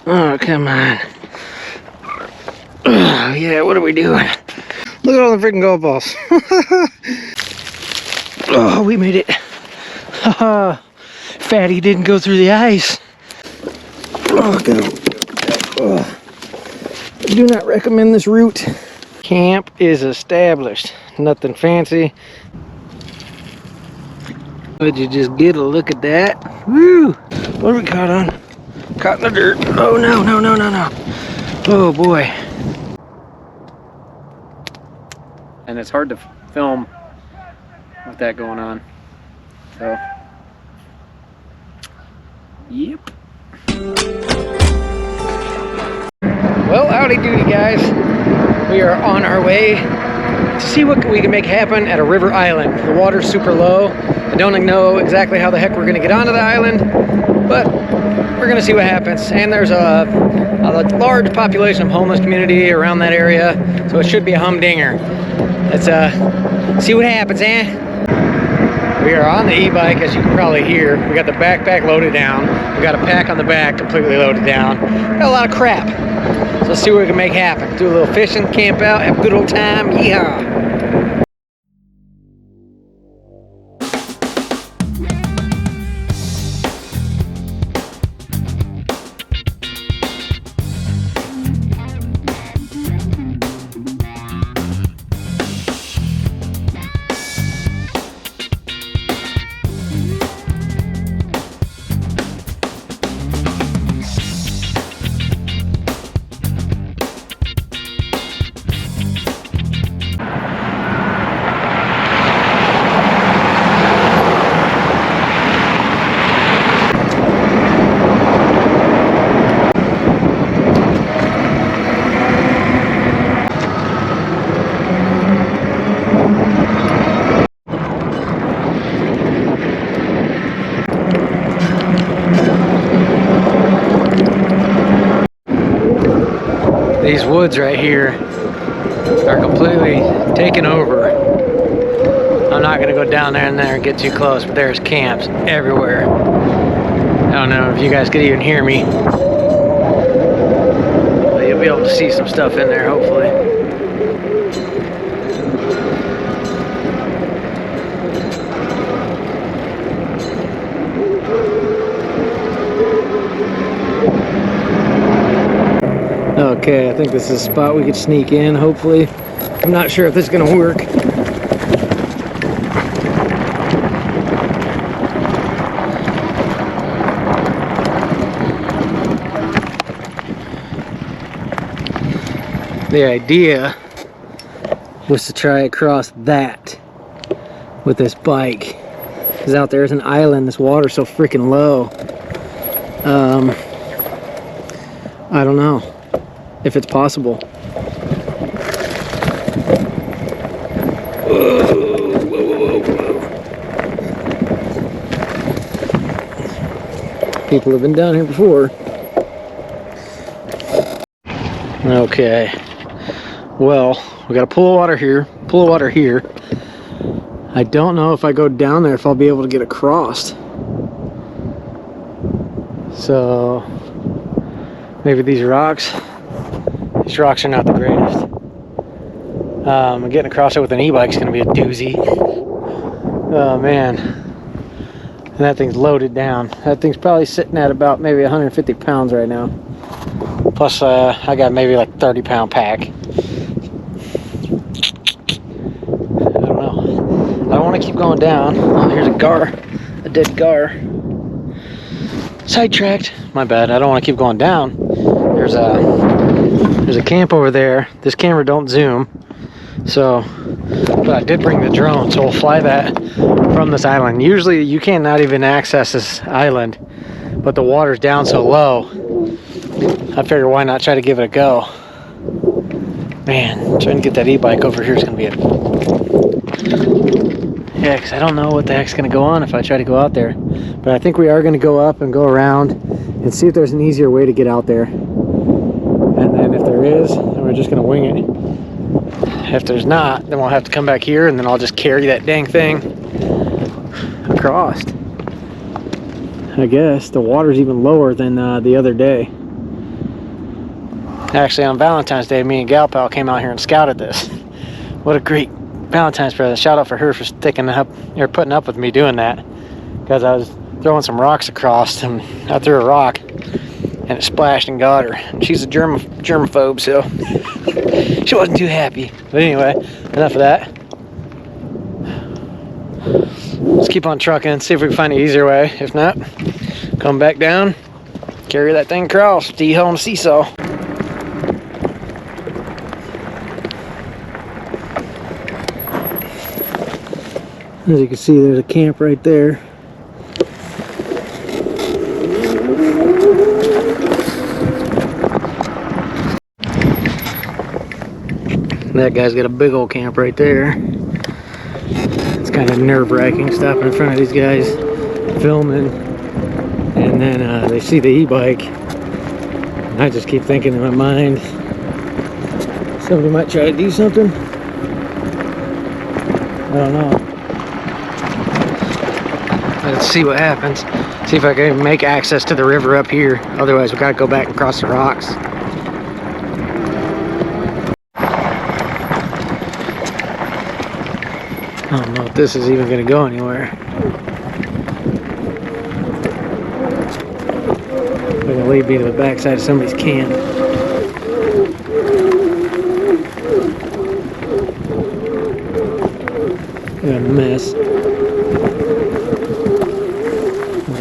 Oh, come on. Oh, yeah, what are we doing? Look at all the freaking golf balls. Oh, we made it. Haha. Fatty didn't go through the ice. Oh, God. Do not recommend this route. Camp is established. Nothing fancy. Would you just get a look at that? Woo! What have we caught on? Caught in the dirt. Oh, no, no, no, no, no. Oh, boy. And it's hard to film with that going on. So, yep. Well, howdy doody, guys. We are on our way to see what we can make happen at a river island. The water's super low. I don't know exactly how the heck we're gonna get onto the island, but we're gonna see what happens. And there's a large population of homeless community around that area, so it should be a humdinger. Let's see what happens, eh? We are on the e-bike, as you can probably hear. We got the backpack loaded down. We got a pack on the back completely loaded down. Got a lot of crap. So let's see what we can make happen. Do a little fishing, camp out, have a good old time. Yeehaw! These woods right here are completely taken over. I'm not gonna go down there and get too close, but there's camps everywhere. I don't know if you guys could even hear me, but you'll be able to see some stuff in there, hopefully. Okay, I think this is a spot we could sneak in, hopefully. I'm not sure if this is gonna work. The idea was to try across that with this bike. Because out there is an island, this water's so freaking low. I don't know if it's possible. Whoa, whoa, whoa, whoa. People have been down here before. Okay. Well, we got a pool of water here, pool of water here. I don't know if I go down there if I'll be able to get across. So maybe these rocks are not the greatest. Getting across it with an e-bike is going to be a doozy. Oh man. And that thing's loaded down. That thing's probably sitting at about maybe 150 pounds right now. Plus I got maybe like 30-pound pack. I don't know. I don't want to keep going down. Oh, here's a dead gar. Sidetracked. My bad. I don't want to keep going down. There's a camp over there. This camera don't zoom. So, but I did bring the drone, so we'll fly that from this island. Usually you cannot even access this island, but the water's down so low. I figure why not try to give it a go. Man, trying to get that e-bike over here is going to be a... Yeah, because I don't know what the heck's going to go on if I try to go out there. But I think we are going to go up and go around and see if there's an easier way to get out there. And then if there is, then we're just going to wing it. If there's not, then we'll have to come back here and then I'll just carry that dang thing across. I guess the water's even lower than the other day. Actually, on Valentine's Day, me and Gal Pal came out here and scouted this. What a great Valentine's present. Shout out for her for sticking up or putting up with me doing that. Because I was throwing some rocks across and I threw a rock and it splashed and got her. And she's a germaphobe, so she wasn't too happy. But anyway, enough of that. Let's keep on trucking, see if we can find an easier way. If not, come back down, carry that thing across, D-hole on a seesaw. As you can see, there's a camp right there. That guy's got a big old camp right there. It's kind of nerve-wracking stopping in front of these guys filming, and then they see the e-bike. I just keep thinking in my mind, somebody might try to do something. I don't know. Let's see what happens. See if I can make access to the river up here. Otherwise, we gotta go back and cross the rocks. I don't know if this is even gonna go anywhere. It's gonna lead me to the backside of somebody's camp. Got a mess.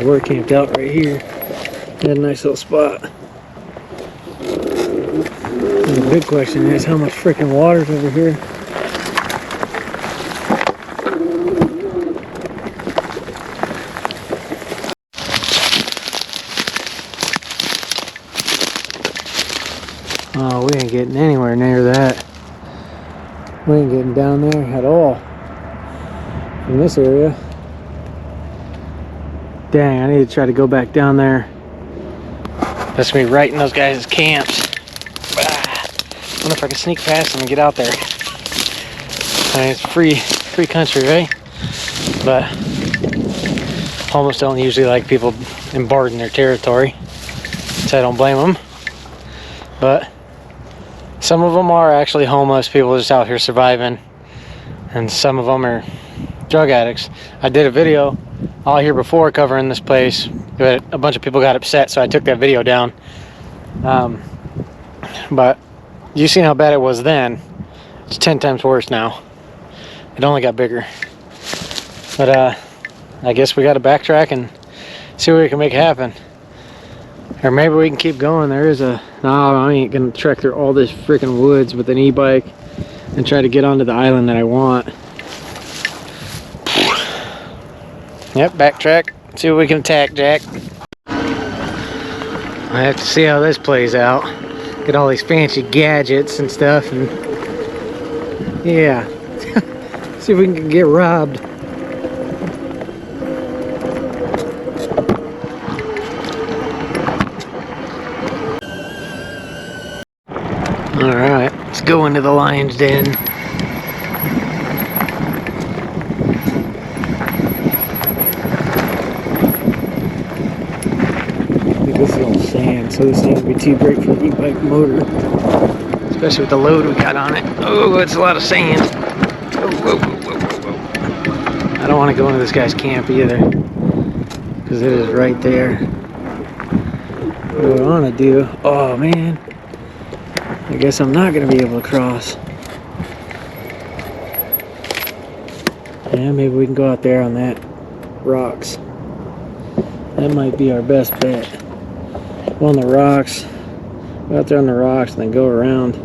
We're camped out right here. Got a nice little spot. And the big question is, how much freaking water's over here? Oh, we ain't getting anywhere near that. We ain't getting down there at all in this area. Dang, I need to try to go back down there. That's gonna be right in those guys' camps. Wonder if I can sneak past them and get out there. I mean, it's free country, right? But homeless don't usually like people embarking their territory, so I don't blame them. But some of them are actually homeless people just out here surviving, and some of them are drug addicts. I did a video all here before covering this place, but a bunch of people got upset, so I took that video down. But you seen how bad it was then. It's 10 times worse now. It only got bigger. But I guess we got to backtrack and see what we can make happen. Or maybe we can keep going. There is a... No, I ain't gonna trek through all this freaking woods with an e-bike and try to get onto the island that I want. Yep, backtrack. See what we can attack, Jack. I have to see how this plays out. Get all these fancy gadgets and stuff, and yeah. See if we can get robbed. Alright, let's go into the lion's den. This is all sand, so this ain't gonna be too great for the e-bike motor. Especially with the load we got on it. Oh, it's a lot of sand. Whoa, whoa, whoa, whoa, whoa. I don't want to go into this guy's camp either, because it is right there. What I want to do... Oh, man. I guess I'm not going to be able to cross. Yeah, maybe we can go out there on that rocks. That might be our best bet. Go on the rocks. Go out there on the rocks and then go around.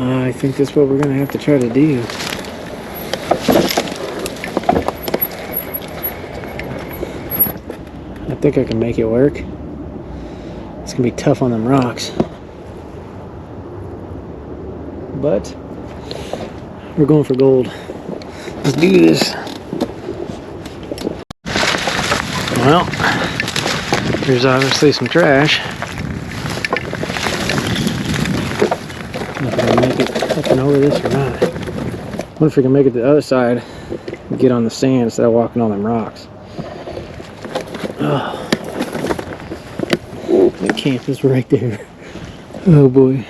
I think that's what we're going to have to try to do. I think I can make it work. It's going to be tough on them rocks. But we're going for gold. Let's do this. Well, there's obviously some trash. I don't know if I can make it up and over this or not. I wonder if we can make it to the other side and get on the sand instead of walking on them rocks. Oh, the camp is right there. Oh boy.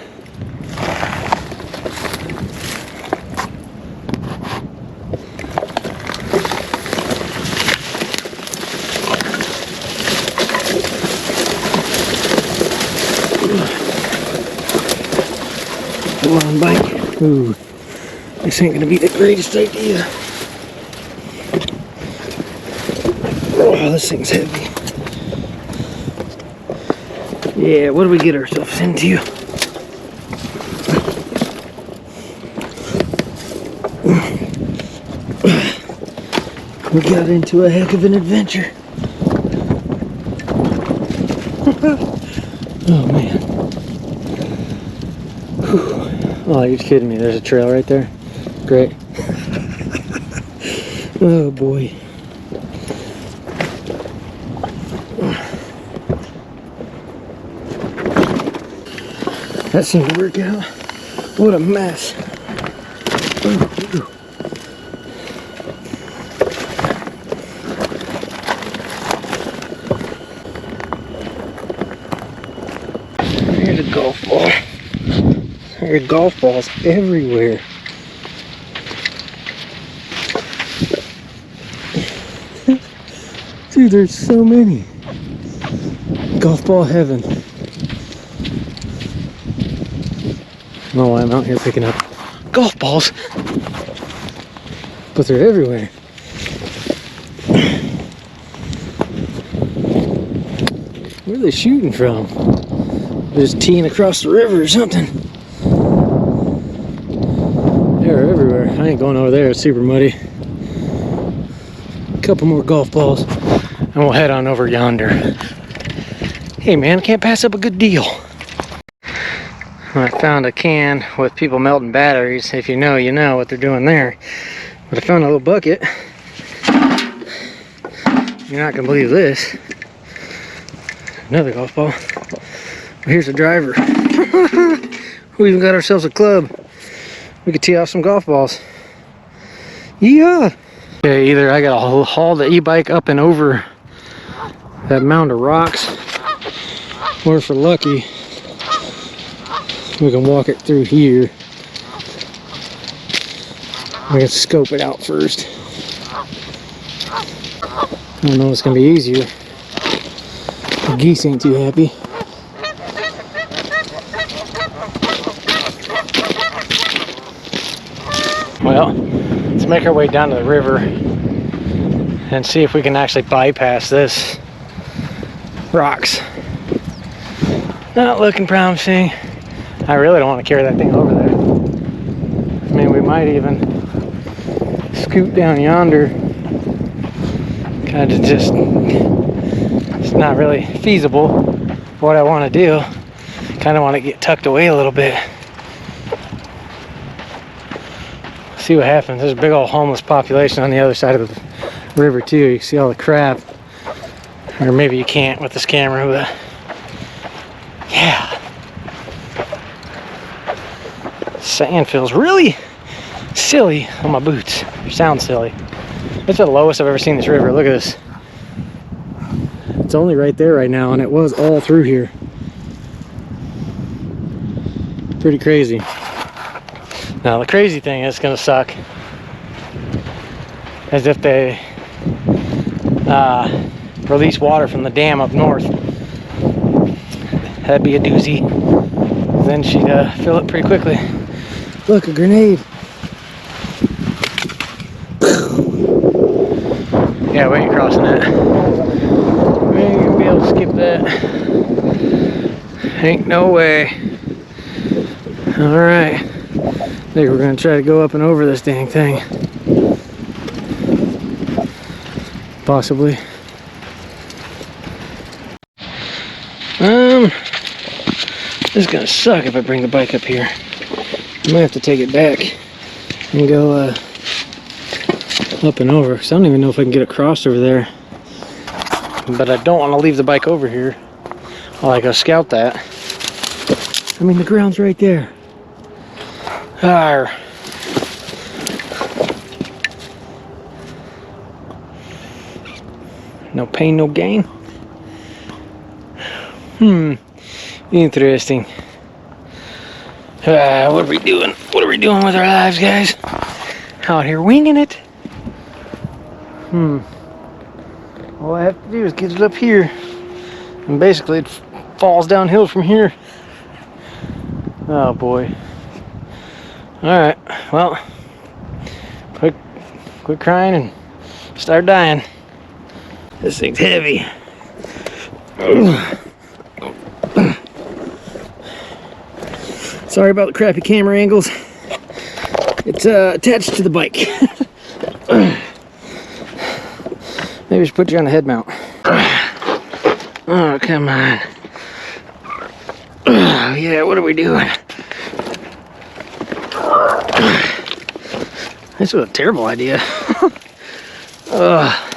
Come on, bike. Ooh, this ain't gonna be the greatest idea. Oh, this thing's heavy. Yeah, what do we get ourselves into? We got into a heck of an adventure. Oh man. Whew. Oh, you're kidding me. There's a trail right there. Great. Oh boy. That seemed to work out. What a mess. Ooh. Here's a golf ball. There are golf balls everywhere. Dude, there's so many. Golf ball heaven. I don't know why I'm out here picking up golf balls, but they're everywhere. Where are they shooting from? They're just teeing across the river or something. They're everywhere. I ain't going over there, it's super muddy. A couple more golf balls and we'll head on over yonder. Hey man, can't pass up a good deal. I found a can with people melting batteries. If you know, you know what they're doing there. But I found a little bucket. You're not gonna believe this. Another golf ball. Here's the driver. We even got ourselves a club. We could tee off some golf balls. Yeah. Okay, either I gotta haul the e-bike up and over that mound of rocks, or if we're lucky, we can walk it through here. We can scope it out first. I don't know if it's gonna be easier. The geese ain't too happy. Well, let's make our way down to the river and see if we can actually bypass this rocks. Not looking promising. I really don't want to carry that thing over there. I mean, we might even scoot down yonder. Kind of just, it's not really feasible for what I want to do. Kind of want to get tucked away a little bit. See what happens. There's a big old homeless population on the other side of the river too. You can see all the crap. Or maybe you can't with this camera, but yeah. Sand feels really silly on my boots. Sounds silly. It's the lowest I've ever seen this river. Look at this. It's only right there right now, and it was all through here. Pretty crazy. Now the crazy thing is gonna suck as if they release water from the dam up north. That'd be a doozy. Then she'd fill it pretty quickly. Look, a grenade. Yeah, we ain't crossing that. We ain't gonna be able to skip that. Ain't no way. Alright. I think we're gonna try to go up and over this dang thing. Possibly. This is gonna suck if I bring the bike up here. I might have to take it back and go up and over, because I don't even know if I can get across over there. But I don't want to leave the bike over here while I go scout that. I mean, the ground's right there. Arr. No pain, no gain. Interesting. What are we doing? What are we doing with our lives, guys? Out here winging it. All I have to do is get it up here. And basically it falls downhill from here. Oh boy. Alright, well, quit crying and start dying. This thing's heavy. Sorry about the crappy camera angles. It's attached to the bike. Maybe we should put you on the head mount. Oh, come on. Oh, yeah, what are we doing? This was a terrible idea. Oh,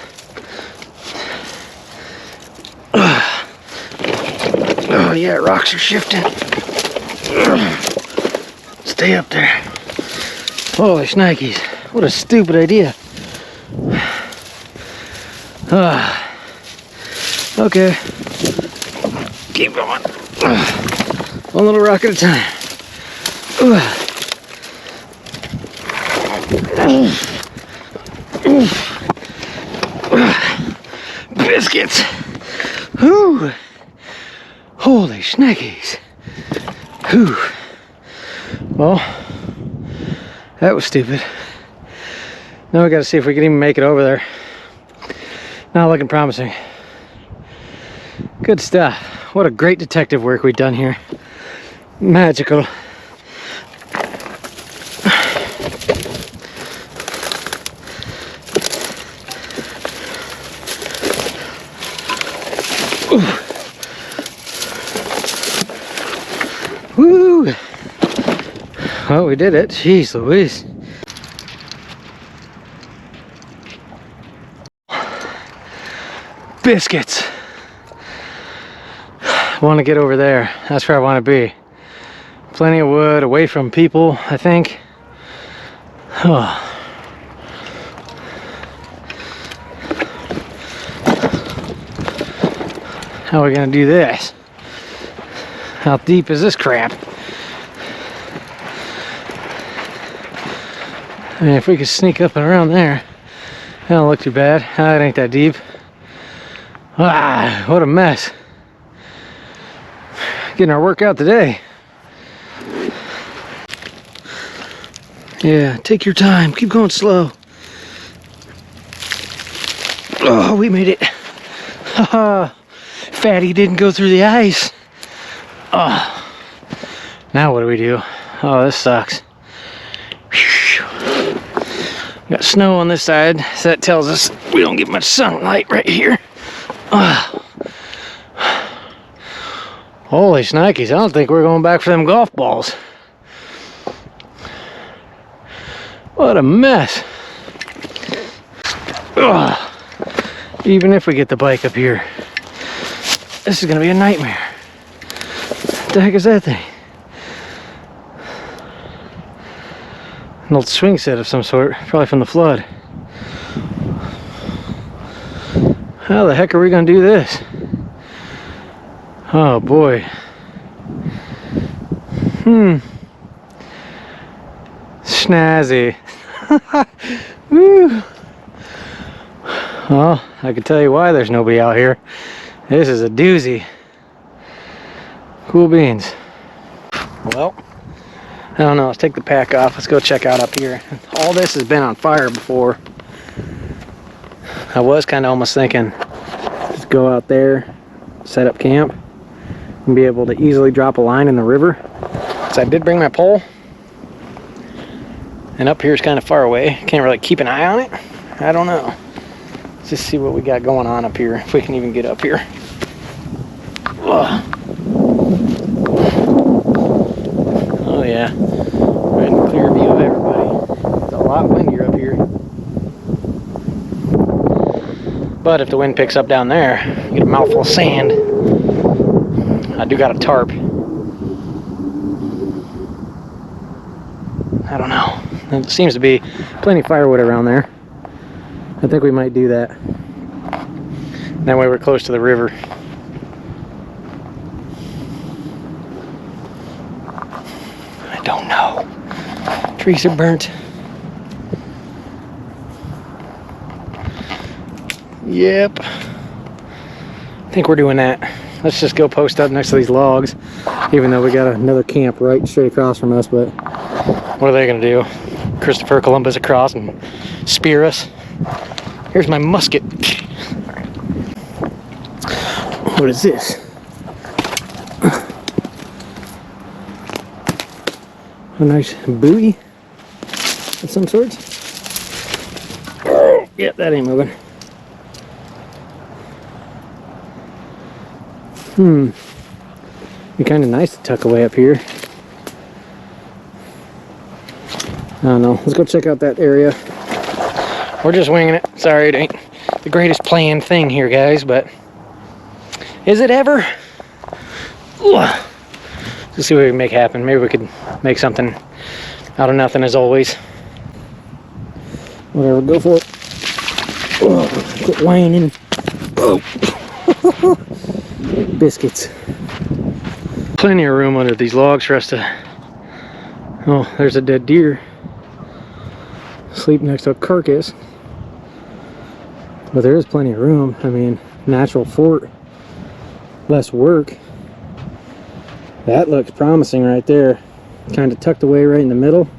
yeah, rocks are shifting. Stay up there. Holy shnikes. What a stupid idea. Okay. Keep going. One little rock at a time. Biscuits. Whew. Holy shnikes. Whew. Well, that was stupid. Now we gotta see if we can even make it over there. Not looking promising. Good stuff. What a great detective work we've done here. Magical. Woo! Well, we did it. Jeez Louise. Biscuits. I want to get over there. That's where I want to be. Plenty of wood, away from people, I think. Oh. How are we going to do this? How deep is this crap? I mean, if we could sneak up and around there, that don't look too bad. It ain't that deep. Ah, what a mess. Getting our workout today. Yeah, take your time. Keep going slow. Oh, we made it. Haha. Fatty didn't go through the ice. Oh. Now what do we do? Oh, this sucks. Got snow on this side, so that tells us we don't get much sunlight right here. Holy shnikes, I don't think we're going back for them golf balls. What a mess. Ugh. Even if we get the bike up here, this is gonna be a nightmare. What the heck is that thing? An old swing set of some sort, probably from the flood. How the heck are we gonna do this? Oh boy. Snazzy. Woo. Well, I can tell you why there's nobody out here. This is a doozy. Cool beans. Well, I don't know, let's take the pack off. Let's go check out up here. All this has been on fire before. I was kind of almost thinking, let's go out there, set up camp, and be able to easily drop a line in the river. So I did bring my pole. And up here is kind of far away. Can't really keep an eye on it. I don't know. Let's just see what we got going on up here, if we can even get up here. Ugh. Oh yeah, we're in the clear view of everybody. It's a lot windier up here. But if the wind picks up down there, you get a mouthful of sand. I do got a tarp. I don't know. There seems to be plenty of firewood around there. I think we might do that. That way we're close to the river. Trees are burnt. Yep. I think we're doing that. Let's just go post up next to these logs, even though we got another camp right straight across from us, but what are they gonna do? Christopher Columbus across and spear us? Here's my musket. What is this? A nice buoy of some sort. Oh, yeah, that ain't moving. Be kind of nice to tuck away up here. I don't know. Let's go check out that area. We're just winging it. Sorry, it ain't the greatest planned thing here, guys, but is it ever? Let's see what we can make happen. Maybe we could make something out of nothing, as always. Whatever, go for it. Oh, quit whining. Oh. Biscuits. Plenty of room under these logs for us to... Oh, there's a dead deer. Sleep next to a carcass. But there is plenty of room. I mean, natural fort. Less work. That looks promising right there. Kind of tucked away right in the middle.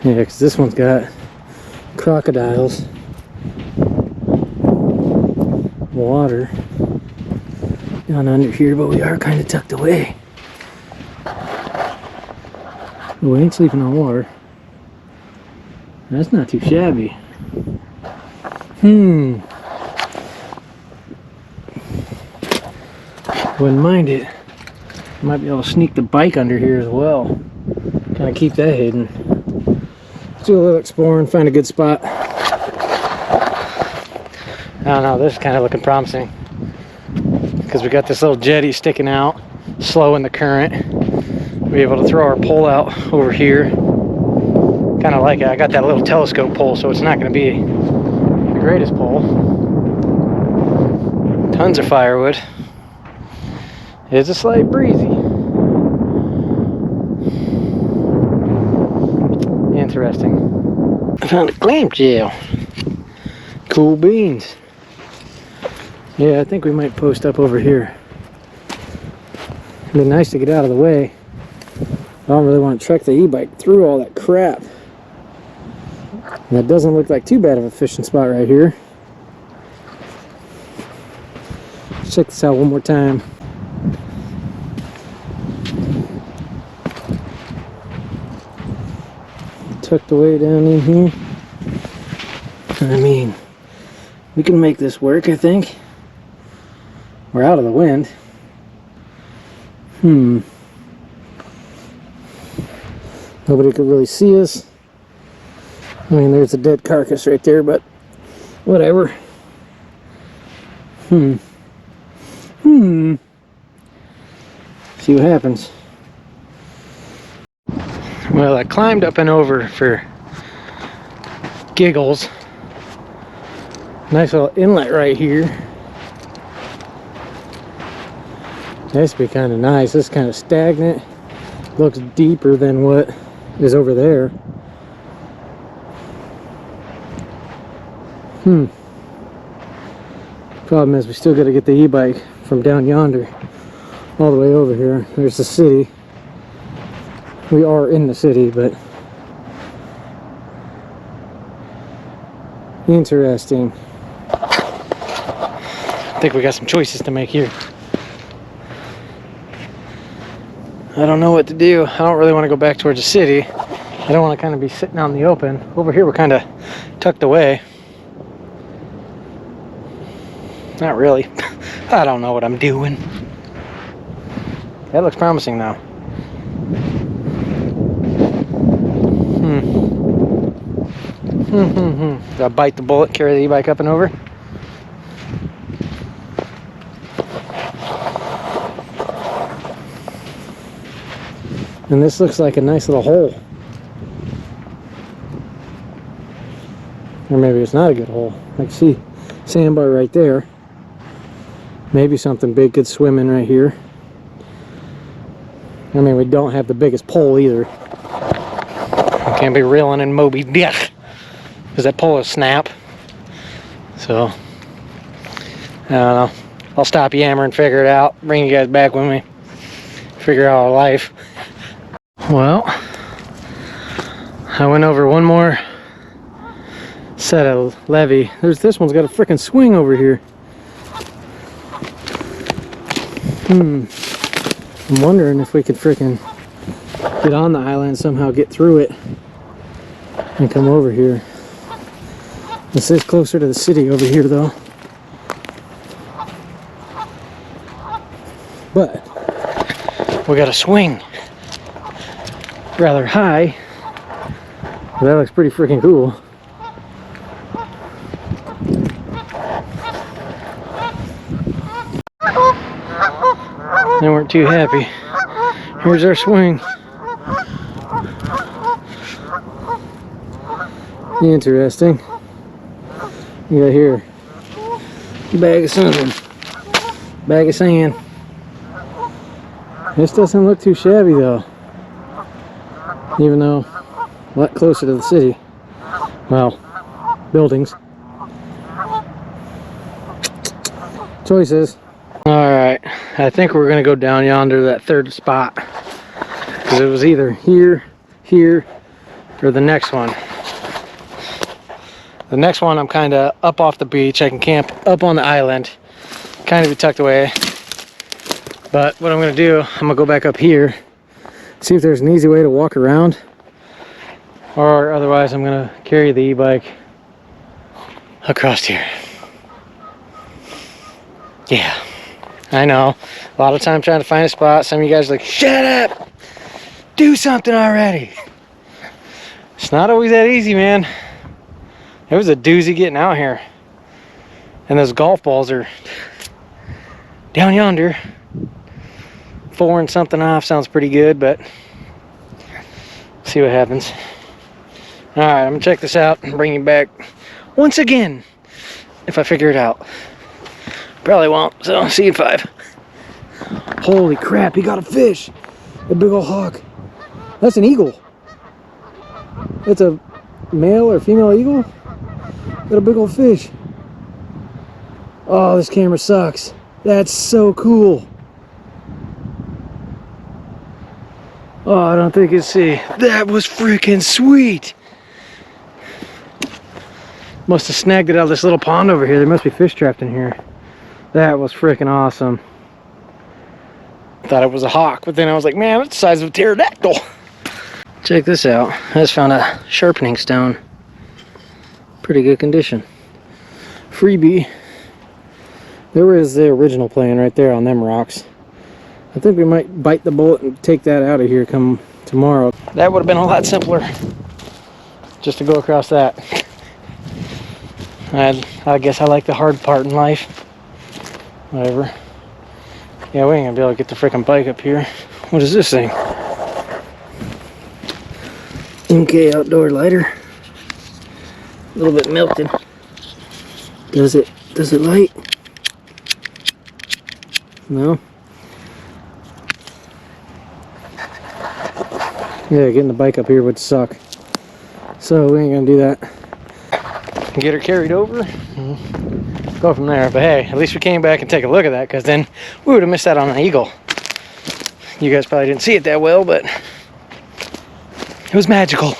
Yeah, because this one's got crocodiles, water down under here, but we are kind of tucked away. We ain't sleeping on water. That's not too shabby. Wouldn't mind it. Might be able to sneak the bike under here as well. Kind of keep that hidden. Let's do a little exploring, find a good spot. I don't know, this is kind of looking promising. Because we got this little jetty sticking out, slowing the current. We'll be able to throw our pole out over here. Kind of like it. I got that little telescope pole, so it's not going to be the greatest pole. Tons of firewood. It's a slight breezy. Interesting. I found a clam shell. Cool beans. Yeah, I think we might post up over here. It'd be nice to get out of the way. I don't really want to trek the e-bike through all that crap. And that doesn't look like too bad of a fishing spot right here. Let's check this out one more time. Tucked away down in here. I mean, we can make this work, I think. We're out of the wind. Nobody could really see us. I mean, there's a dead carcass right there, but whatever. See what happens. Well, I climbed up and over for giggles. Nice little inlet right here. This would be kind of nice. This is kind of stagnant. Looks deeper than what is over there. Problem is we still got to get the e-bike from down yonder all the way over here. There's the city. We are in the city, but interesting. I think we got some choices to make here. I don't know what to do. I don't really want to go back towards the city. I don't want to kind of be sitting out in the open. Over here we're kind of tucked away. Not really. I don't know what I'm doing. That looks promising though. Do I bite the bullet, carry the e-bike up and over? And this looks like a nice little hole. Or maybe it's not a good hole. I can see sandbar right there. Maybe something big could swim in right here. I mean, we don't have the biggest pole either. Can't be reeling in Moby Dick, because that pole is snap. So, I don't know. I'll stop yammering, figure it out, bring you guys back with me, figure out our life. Well, I went over one more set of levee. This one's got a freaking swing over here. I'm wondering if we could freaking get on the island, somehow get through it and come over here. This is closer to the city over here though. But we got a swing rather high. That looks pretty freaking cool. They weren't too happy. Here's our swing. Interesting. You got here bag of something, bag of sand. This doesn't look too shabby though, even though a lot closer to the city. Well, buildings. Choices. Alright, I think we're gonna go down yonder to that third spot, because it was either here, here, or the next one. The next one I'm kind of up off the beach. I can camp up on the island, kind of be tucked away. But what I'm gonna do, I'm gonna go back up here, see if there's an easy way to walk around, or otherwise I'm gonna carry the e-bike across here. Yeah, I know, a lot of time trying to find a spot. Some of you guys are like, shut up, do something already. It's not always that easy, man. It was a doozy getting out here, and those golf balls are down yonder. 4 and something off sounds pretty good, but see what happens. All right, I'm gonna check this out and bring you back once again if I figure it out. Probably won't, so see you in 5. Holy crap, he got a fish. A big old hawk. That's an eagle. That's a male or female eagle. Got a big old fish. Oh, this camera sucks. That's so cool. Oh, I don't think you can see. That was freaking sweet. Must have snagged it out of this little pond over here. There must be fish trapped in here. That was freaking awesome. Thought it was a hawk, but then I was like, man, that's the size of a pterodactyl. Check this out. I just found a sharpening stone. Pretty good condition. Freebie. There was the original plan right there on them rocks. I think we might bite the bullet and take that out of here come tomorrow. That would have been a lot simpler just to go across that. I guess I like the hard part in life. Whatever. Yeah, we ain't gonna be able to get the freaking bike up here. What is this thing? MK outdoor lighter. A little bit melted. Does it light? No. Yeah, getting the bike up here would suck. So we ain't gonna do that. Get her carried over. Go from there. But hey, at least we came back and take a look at that, because then we would have missed out on an eagle. You guys probably didn't see it that well, but it was magical.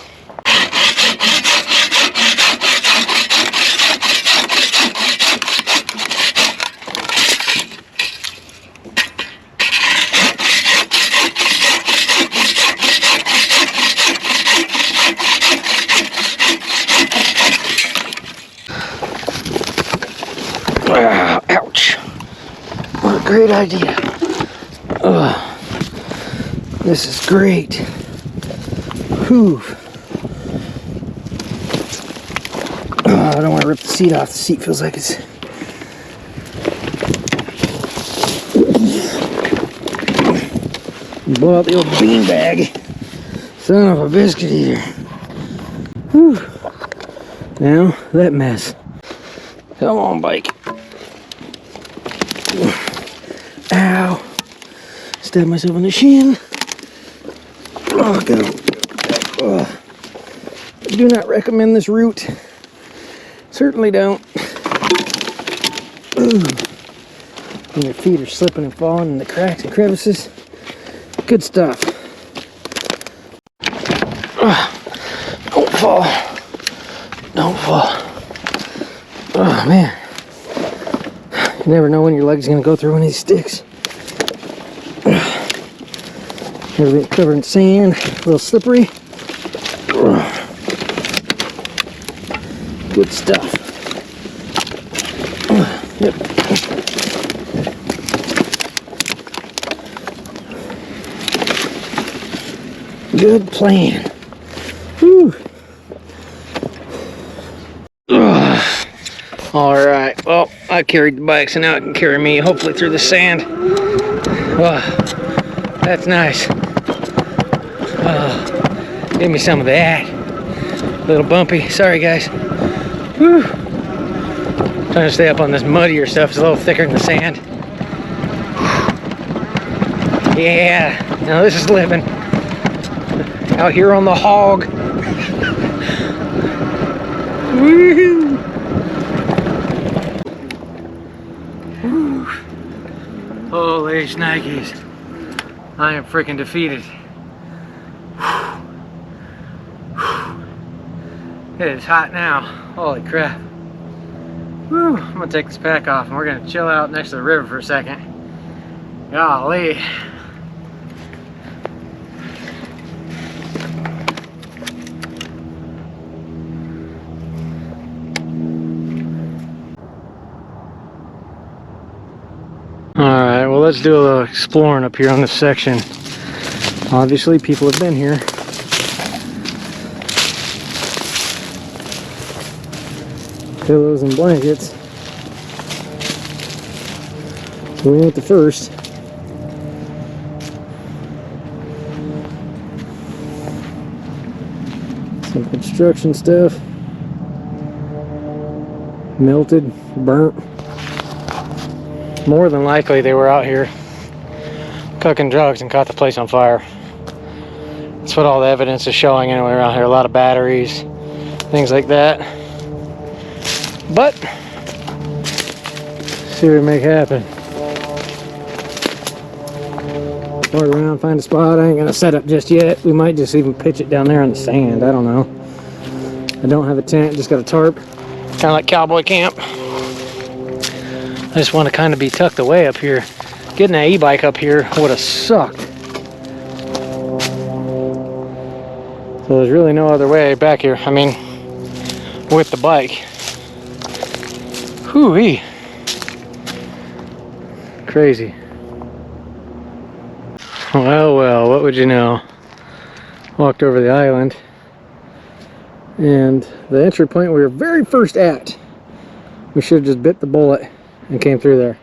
Ouch. What a great idea. This is great. Whew. I don't want to rip the seat off. The seat feels like it's... Blow out the old bean bag. Son of a biscuit eater. Whew. Now, that mess. Come on, bike. Ow. Stabbed myself in the shin. Oh, God. Oh. I do not recommend this route. Certainly don't. Ooh. And your feet are slipping and falling in the cracks and crevices. Good stuff. Don't fall. Don't fall. Oh, man. You never know when your leg's gonna go through one of these sticks. Everything's covered in sand, a little slippery. Good stuff. Yep. Good plan. Whew. All right, well, I carried the bike, so now it can carry me, hopefully through the sand. Oh, that's nice. Oh, give me some of that. A little bumpy, sorry guys. Whew. Trying to stay up on this muddier stuff, it's a little thicker than the sand. Yeah, now this is living. Out here on the hog. Woohoo! Holy shnikes. I am freaking defeated. It is hot now. Holy crap. Whew. I'm gonna take this pack off and we're gonna chill out next to the river for a second. Golly. Alright, well, let's do a little exploring up here on this section. Obviously, people have been here. Pillows and blankets. We ain't the first. Some construction stuff. Melted, burnt. More than likely they were out here cooking drugs and caught the place on fire. That's what all the evidence is showing anyway around here. A lot of batteries, things like that. But, see what we make happen. Walk around, find a spot. I ain't gonna set up just yet. We might just even pitch it down there on the sand. I don't know. I don't have a tent, just got a tarp. Kind of like cowboy camp. I just want to kind of be tucked away up here. Getting that e-bike up here would have sucked. So there's really no other way back here. I mean, with the bike. Whoo-wee. Crazy. Well, well, what would you know? Walked over the island. And the entry point we were very first at, we should have just bit the bullet and came through there,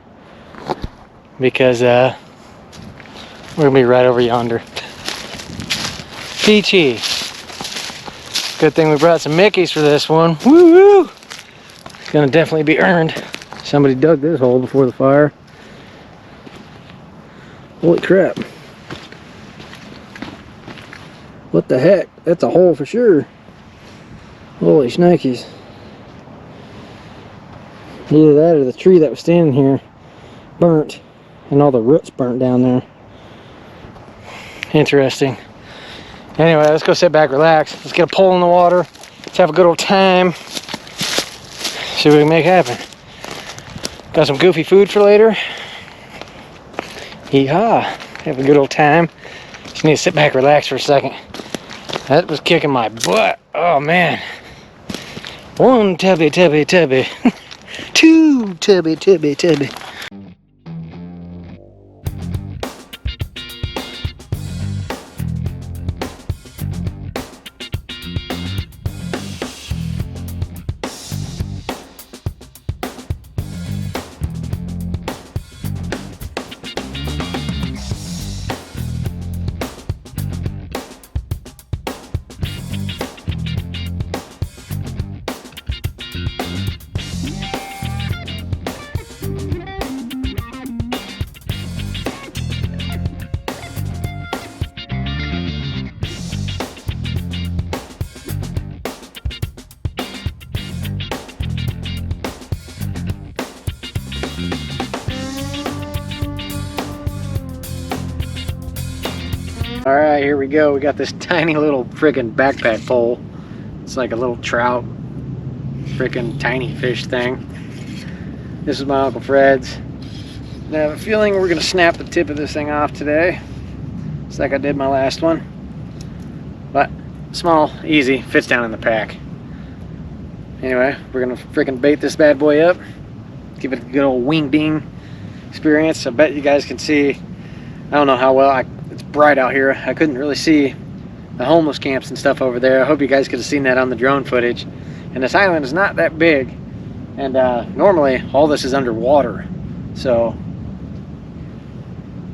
because we're gonna be right over yonder. Peachy. Good thing we brought some Mickeys for this one. Woo woo! It's gonna definitely be earned. Somebody dug this hole before the fire. Holy crap! What the heck? That's a hole for sure. Holy shnikes. Either that or the tree that was standing here burnt and all the roots burnt down there. Interesting. Anyway, let's go sit back, relax. Let's get a pole in the water. Let's have a good old time. See what we can make happen. Got some goofy food for later. Yeehaw. Have a good old time. Just need to sit back, relax for a second. That was kicking my butt. Oh man. One tubby. Two tubby. All right, here we go. We got this tiny little freaking backpack pole. It's like a little trout, freaking tiny fish thing. This is my Uncle Fred's. And I have a feeling we're gonna snap the tip of this thing off today. It's like I did my last one. But small, easy, fits down in the pack. Anyway, we're gonna freaking bait this bad boy up. Give it a good old wing ding experience. I bet you guys can see. I don't know how well, it's bright out here. I couldn't really see the homeless camps and stuff over there. I hope you guys could have seen that on the drone footage. And this island is not that big. And normally all this is underwater. So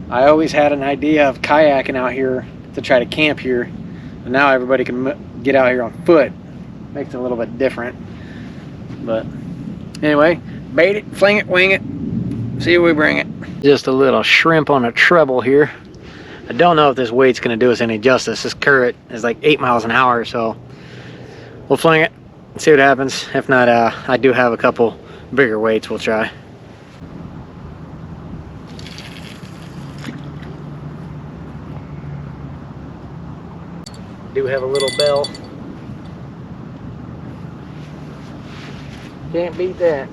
I always had an idea of kayaking out here to try to camp here. And now everybody can get out here on foot. Makes it a little bit different. But anyway, bait it, fling it, wing it. See if we bring it. Just a little shrimp on a treble here. I don't know if this weight's going to do us any justice. This current is like 8 miles an hour, so we'll fling it and see what happens. If not, I do have a couple bigger weights we'll try. Do have a little bell. Can't beat that.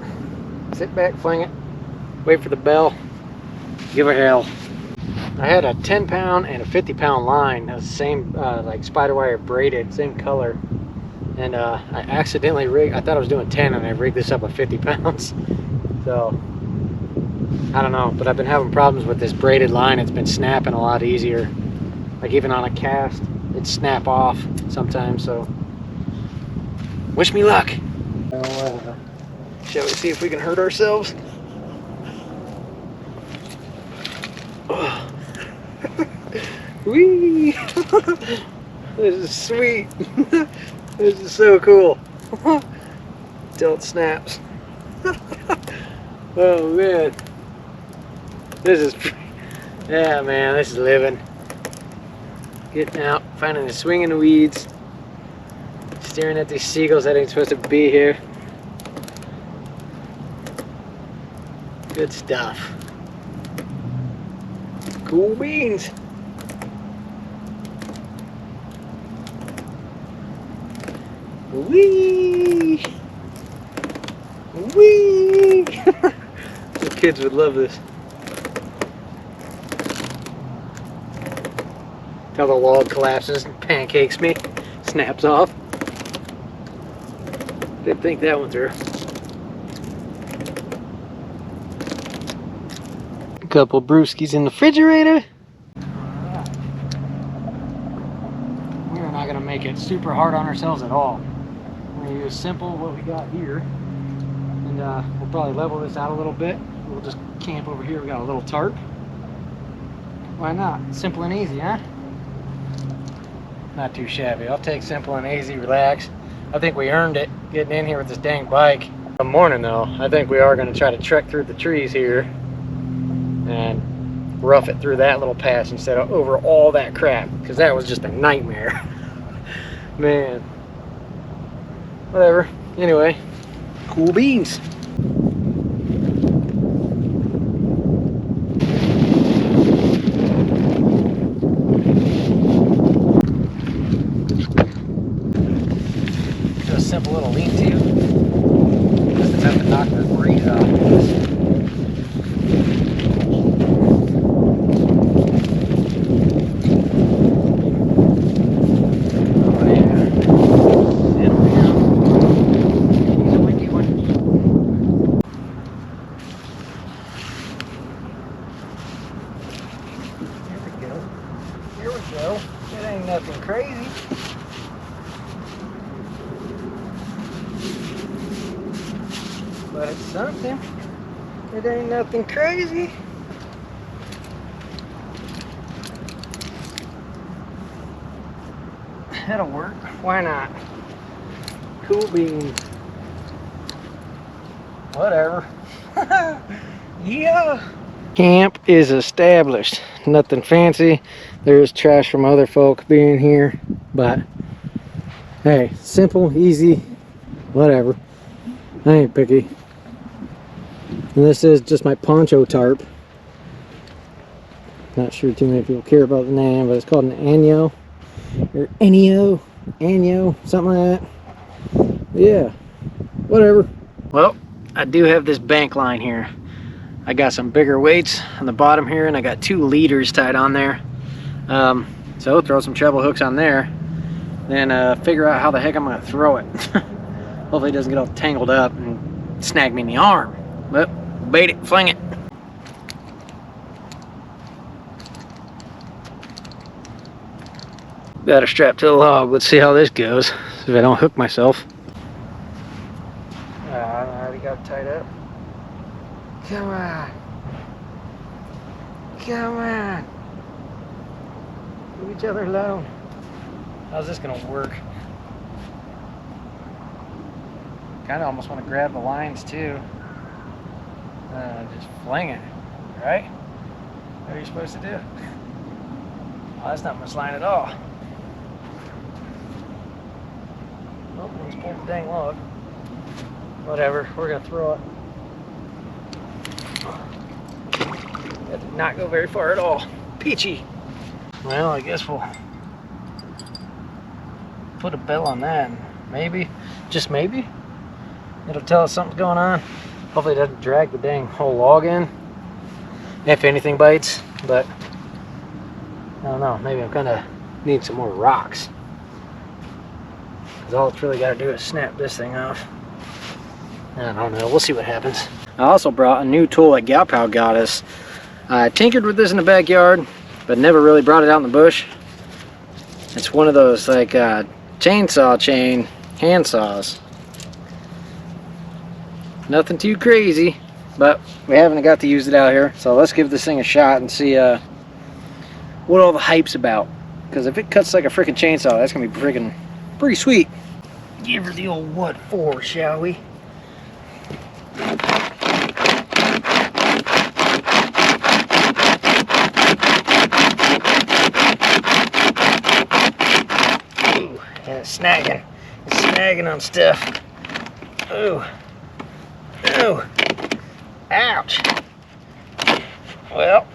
Sit back, fling it, wait for the bell, give her hell. I had a 10-pound and a 50-pound line, the same like spider wire braided, same color, and I accidentally rigged. I thought I was doing 10, and I rigged this up at 50 pounds. So I don't know, but I've been having problems with this braided line. It's been snapping a lot easier. Like even on a cast, it'd snap off sometimes. So wish me luck. Shall we see if we can hurt ourselves? Whee! This is sweet. This is so cool. Till it snaps. Oh man. This is, yeah man, this is living. Getting out, finding the swing in the weeds. Staring at these seagulls that ain't supposed to be here. Good stuff. Cool beans. Whee! Whee! The kids would love this. How the log collapses and pancakes me, snaps off. Didn't think that one through. A couple brewskis in the refrigerator. We're not gonna make it super hard on ourselves at all. We're gonna use simple what we got here, and we'll probably level this out a little bit. We'll just camp over here. We got a little tarp. Why not? Simple and easy, huh? Not too shabby. I'll take simple and easy, relax. I think we earned it getting in here with this dang bike. In the morning though, I think we are going to try to trek through the trees here and rough it through that little patch instead of over all that crap, because that was just a nightmare. Man. Whatever. Anyway, cool beans. Simple little lean-to. Just attempt to knock the breeze off. Oh yeah. Sit down. He's a windy one. Here we go. Here we go. It ain't nothing crazy. But it's something. It ain't nothing crazy. That'll work. Why not? Cool beans. Whatever. Yeah. Camp is established. Nothing fancy. There's trash from other folk being here. But hey, simple, easy, whatever. I ain't picky. And this is just my poncho tarp. Not sure too many people care about the name, but it's called an Anyo. Or Anyo, something like that. Yeah, whatever. Well, I do have this bank line here. I got some bigger weights on the bottom here, and I got 2 leaders tied on there. So throw some treble hooks on there, then figure out how the heck I'm gonna throw it. Hopefully it doesn't get all tangled up and snag me in the arm. But bait it, fling it. Got it strapped to the log. Let's see how this goes. See if I don't hook myself. I already got it tied up. Come on. Come on. Leave each other alone. How's this gonna work? Kinda almost want to grab the lines too. Just fling it, right? What are you supposed to do? Oh, that's not much line at all. Oh, let's pull the dang log. Whatever, we're gonna throw it. That did not go very far at all. Peachy. Well, I guess we'll put a bell on that, and maybe, just maybe, it'll tell us something's going on. Hopefully it doesn't drag the dang whole log in, if anything bites, but I don't know, maybe I'm gonna need some more rocks, because all it's really got to do is snap this thing off. I don't know, we'll see what happens. I also brought a new tool that Gal Pal got us. I tinkered with this in the backyard, but never really brought it out in the bush. It's one of those like chainsaw chain hand saws. Nothing too crazy, but we haven't got to use it out here, so let's give this thing a shot and see what all the hype's about. Because if it cuts like a freaking chainsaw, that's gonna be freaking pretty sweet. Give her the old what for, shall we? And it's snagging on stuff. Ooh. Ooh. Ouch. Well,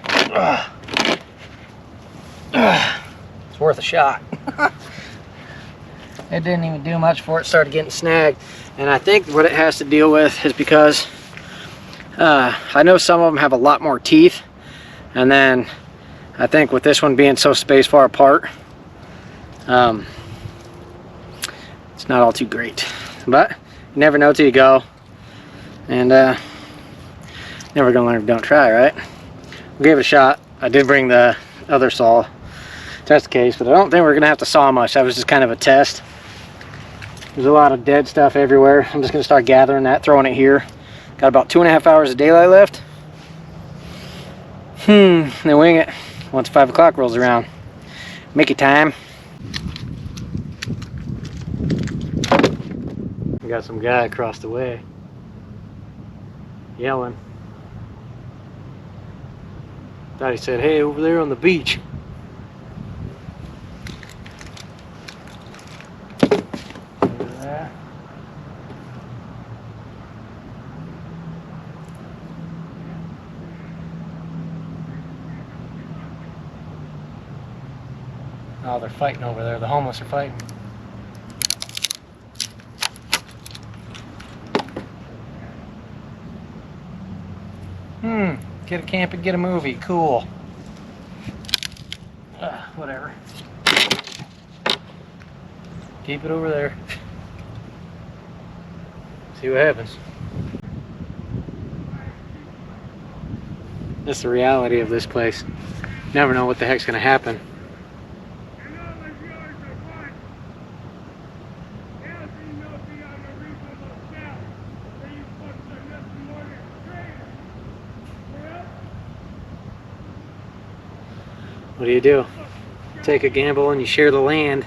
it's worth a shot. It didn't even do much before it started getting snagged. And I think what it has to deal with is because I know some of them have a lot more teeth. And then I think with this one being so spaced far apart, it's not all too great, but you never know till you go, and never gonna learn if you don't try, right? We gave it a shot. I did bring the other saw, test the case, but I don't think we're gonna have to saw much. That was just kind of a test. There's a lot of dead stuff everywhere. I'm just gonna start gathering that, throwing it here. Got about 2.5 hours of daylight left. Then wing it once 5 o'clock rolls around. Make it time. We got some guy across the way yelling. Thought he said, "Hey, over there on the beach." Look at that. Oh, they're fighting over there. The homeless are fighting. Get a camp and get a movie. Cool. Whatever. Keep it over there. See what happens. That's the reality of this place. Never know what the heck's gonna happen. What do? Take a gamble and you share the land.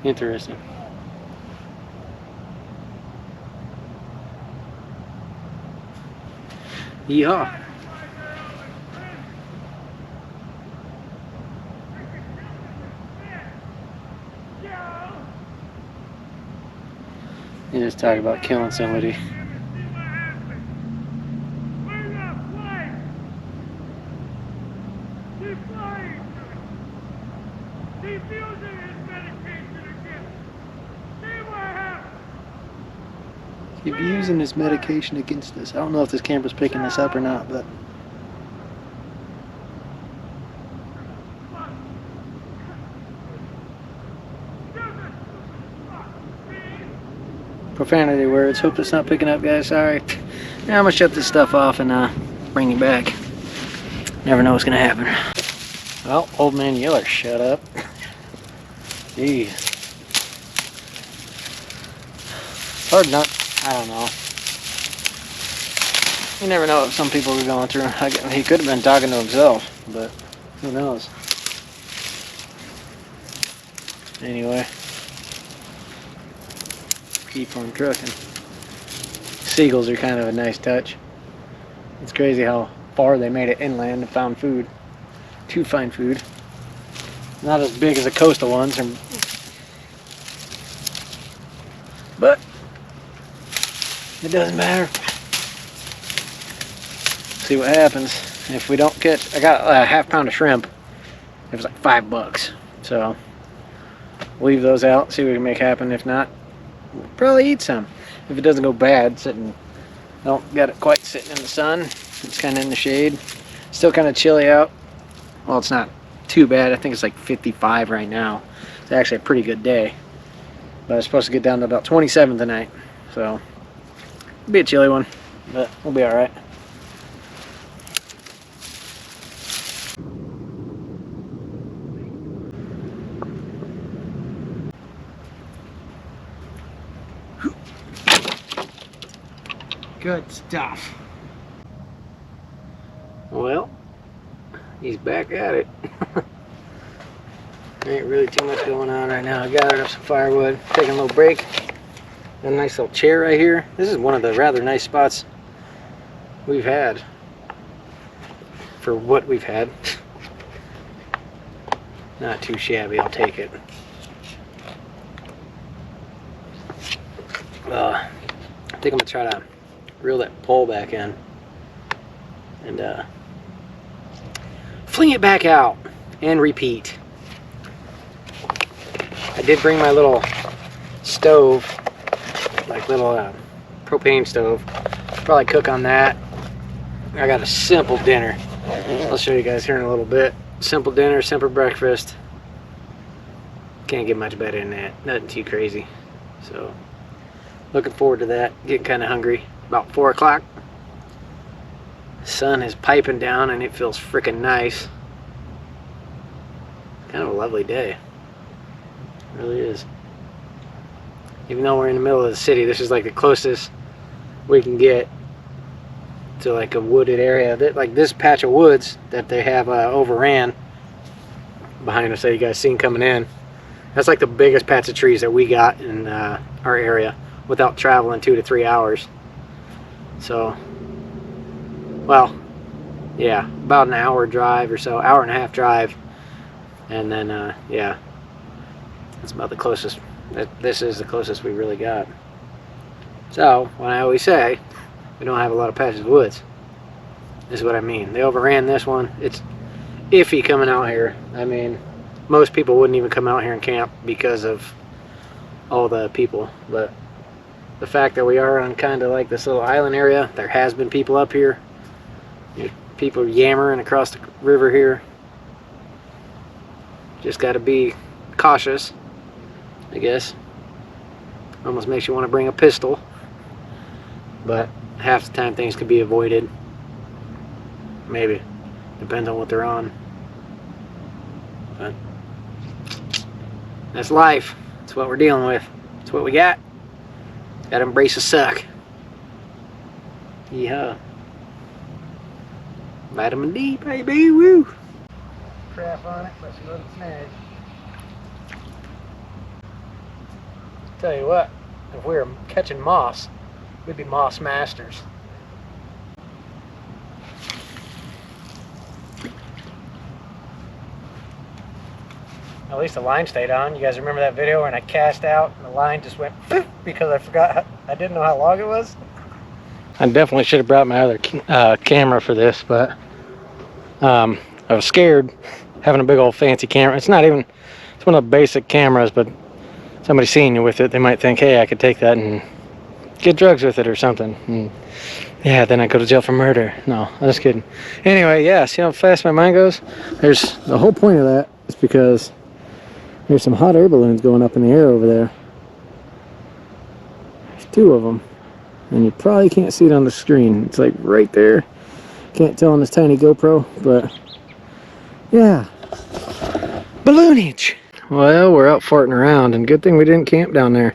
Interesting. Yeehaw. You just talk about killing somebody. Keep using his medication against us. I don't know if this camera's picking this up or not, but profanity words. Hope it's not picking up, guys. Sorry. Now I'm gonna shut this stuff off and bring you back. Never know what's gonna happen. Well, old man Yeller, shut up. Jeez. It's hard not. I don't know. You never know what some people are going through. He could have been talking to himself, but who knows? Anyway, keep on trucking. Seagulls are kind of a nice touch. It's crazy how far they made it inland and found food. To find food. Not as big as the coastal ones, but it doesn't matter. See what happens if we don't get. I got a half pound of shrimp. It was like $5, so leave those out. See what we can make happen. If not, we'll probably eat some. If it doesn't go bad, don't got it quite sitting in the sun. It's kind of in the shade. Still kind of chilly out. Well, it's not too bad. I think it's like 55 right now. It's actually a pretty good day. But it's supposed to get down to about 27 tonight. So, it'll be a chilly one, but we'll be alright. Good stuff. Well, he's back at it. Ain't really too much going on right now. I gathered up some firewood, taking a little break. Got a nice little chair right here. This is one of the rather nice spots we've had for what we've had. Not too shabby, I'll take it. I think I'm gonna try to reel that pole back in and fling it back out and repeat. I did bring my little stove, like little propane stove. Probably cook on that. I got a simple dinner. I'll show you guys here in a little bit. Simple dinner, simple breakfast. Can't get much better than that. Nothing too crazy. So, looking forward to that. Getting kind of hungry. About 4 o'clock. Sun is piping down and it feels freaking nice. Kind of a lovely day. It really is. Even though we're in the middle of the city, this is like the closest we can get to like a wooded area. Like this patch of woods that they have overran behind us that you guys seen coming in. That's like the biggest patch of trees that we got in our area without traveling 2 to 3 hours. So, well, yeah, about an hour drive or so, hour and a half drive, and then yeah, that's about the closest. This is the closest we really got. So, when I always say we don't have a lot of patches of woods, this is what I mean. They overran this one. It's iffy coming out here. I mean, most people wouldn't even come out here and camp because of all the people, but the fact that we are on kind of like this little island area, there has been people up here. People yammering across the river here. Just got to be cautious, I guess. Almost makes you want to bring a pistol, but half the time things could be avoided. Maybe. Depends on what they're on. But that's life. That's what we're dealing with. That's what we got. Gotta embrace the suck. Yeah. Vitamin D, baby, woo! Crap on it, let's go to the snag. Tell you what, if we were catching moss, we'd be moss masters. At least the line stayed on. You guys remember that video when I cast out and the line just went because I forgot, I didn't know how long it was. I definitely should have brought my other camera for this, but I was scared having a big old fancy camera. It's not even, it's one of the basic cameras, but somebody seeing you with it, they might think, hey, I could take that and get drugs with it or something. And yeah, then I go to jail for murder. No, I'm just kidding. Anyway, yeah, see how fast my mind goes? There's the whole point of that is because there's some hot air balloons going up in the air over there. There's 2 of them. And you probably can't see it on the screen. It's like right there. Can't tell on this tiny GoPro, but yeah. Balloonage! Well, we're out farting around, and good thing we didn't camp down there.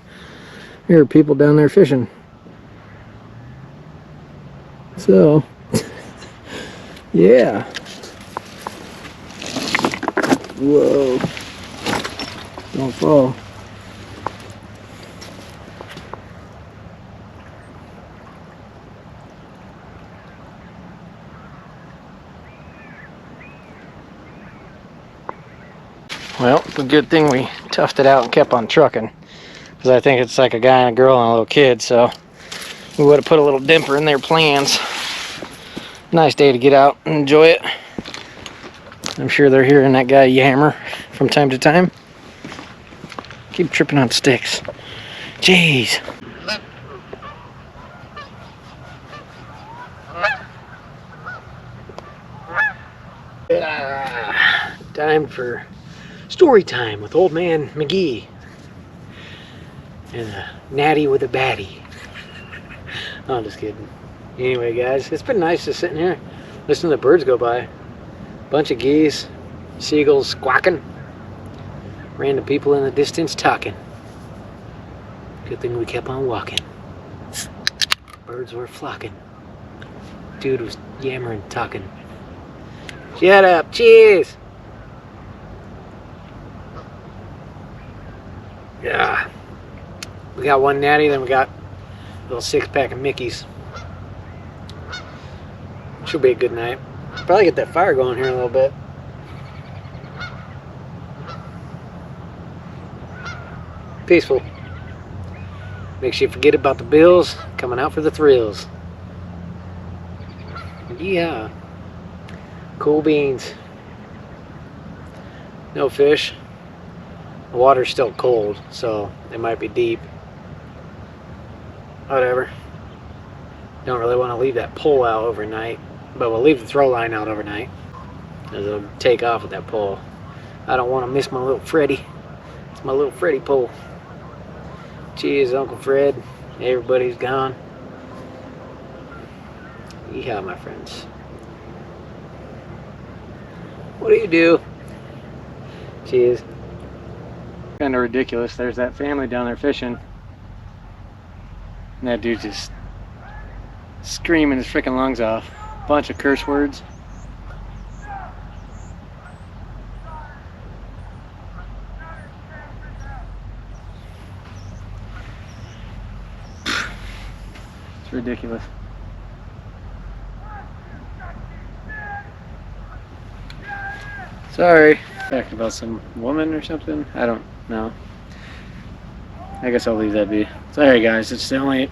There are people down there fishing. So, yeah. Whoa. Don't fall. Well, it's a good thing we toughed it out and kept on trucking, because I think it's like a guy and a girl and a little kid, so we would have put a little dimper in their plans. Nice day to get out and enjoy it. I'm sure they're hearing that guy yammer from time to time. Keep tripping on sticks. Jeez. Time for story time with old man McGee and a natty with a baddie. No, I'm just kidding. Anyway, guys, it's been nice just sitting here listening to the birds go by. Bunch of geese, seagulls squawking, random people in the distance talking. Good thing we kept on walking. Birds were flocking. Dude was yammering, talking. Shut up, cheers! Yeah. We got 1 natty, then we got a little 6-pack of Mickeys. Should be a good night. Probably get that fire going here in a little bit. Peaceful. Makes you forget about the bills, coming out for the thrills. Yeah. Cool beans. No fish. The water's still cold, so it might be deep. Whatever. Don't really want to leave that pole out overnight, but we'll leave the throw line out overnight, as it'll take off with that pole. I don't want to miss my little Freddy. It's my little Freddy pole. Cheers, Uncle Fred. Everybody's gone. Yeehaw, my friends. What do you do? Cheers. Kind of ridiculous. There's that family down there fishing, and that dude just screaming his freaking lungs off. Bunch of curse words. It's ridiculous. Sorry. Talking about some woman or something? I don't know. I guess I'll leave that be. Sorry guys, it's the only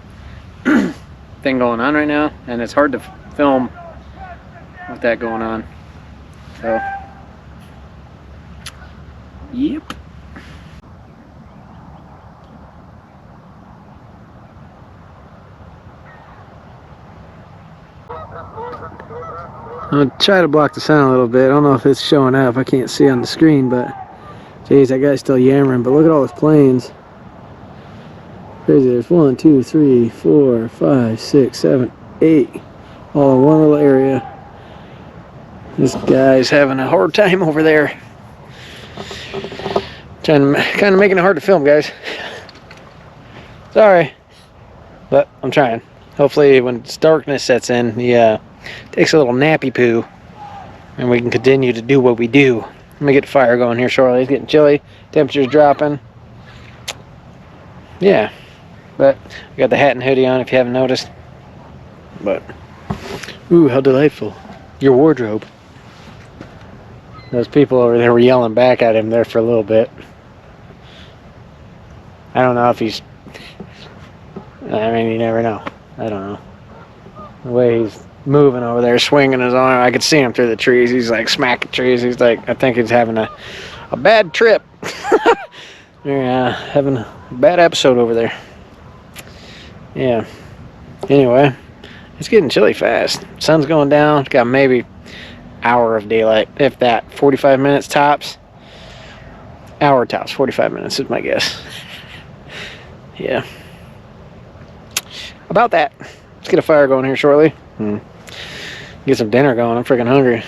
thing going on right now, and it's hard to film with that going on. So, yep. I'll try to block the sound a little bit. I don't know if it's showing up. I can't see on the screen, but geez, that guy's still yammering. But look at all his planes. Crazy. There's 1, 2, 3, 4, 5, 6, 7, 8, all in one little area. This guy's having a hard time over there. Kind of making it hard to film, guys. Sorry, but I'm trying. Hopefully, when darkness sets in, he takes a little nappy poo, and we can continue to do what we do. Let me get the fire going here shortly. It's getting chilly. Temperature's dropping. Yeah, but we got the hat and hoodie on if you haven't noticed. But, ooh, how delightful. Your wardrobe. Those people over there were yelling back at him there for a little bit. I don't know if he's I mean, you never know. I don't know. The way he's moving over there, swinging his arm, I could see him through the trees. He's like smacking trees. He's like, I think he's having a bad trip. They're having a bad episode over there. Yeah. Anyway, it's getting chilly fast. Sun's going down. Got maybe hour of daylight, if that. 45 minutes tops. Hour tops. 45 minutes is my guess. Yeah. About that. Let's get a fire going here shortly. Get some dinner going. I'm freaking hungry.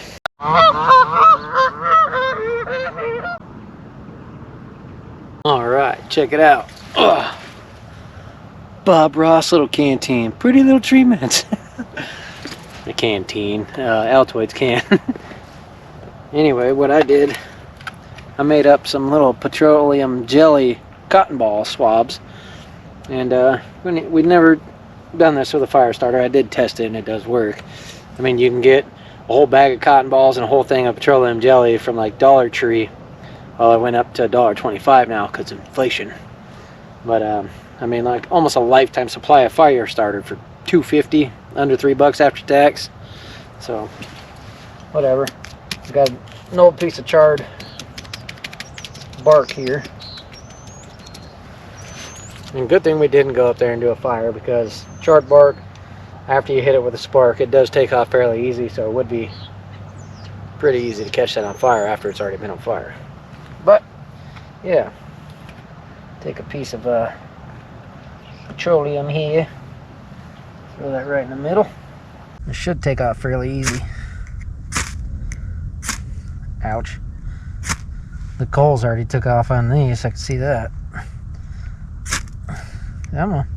Alright, check it out. Ugh. Bob Ross little canteen. Pretty little treatments. A canteen. Altoids can. Anyway, what I did, I made up some little petroleum jelly cotton ball swabs. And we'd never done this with a fire starter. I did test it and it does work. I mean, you can get a whole bag of cotton balls and a whole thing of petroleum jelly from like Dollar Tree. Well, it went up to $1.25 now because of inflation. But I mean, like almost a lifetime supply of fire starter for $2.50, under $3 after tax. So whatever. I got an old piece of charred bark here. And good thing we didn't go up there and do a fire, because charred bark, after you hit it with a spark, it does take off fairly easy, so it would be pretty easy to catch that on fire after it's already been on fire. But yeah, take a piece of petroleum here, throw that right in the middle. It should take off fairly easy. Ouch. The coals already took off on these, I can see that. Come on.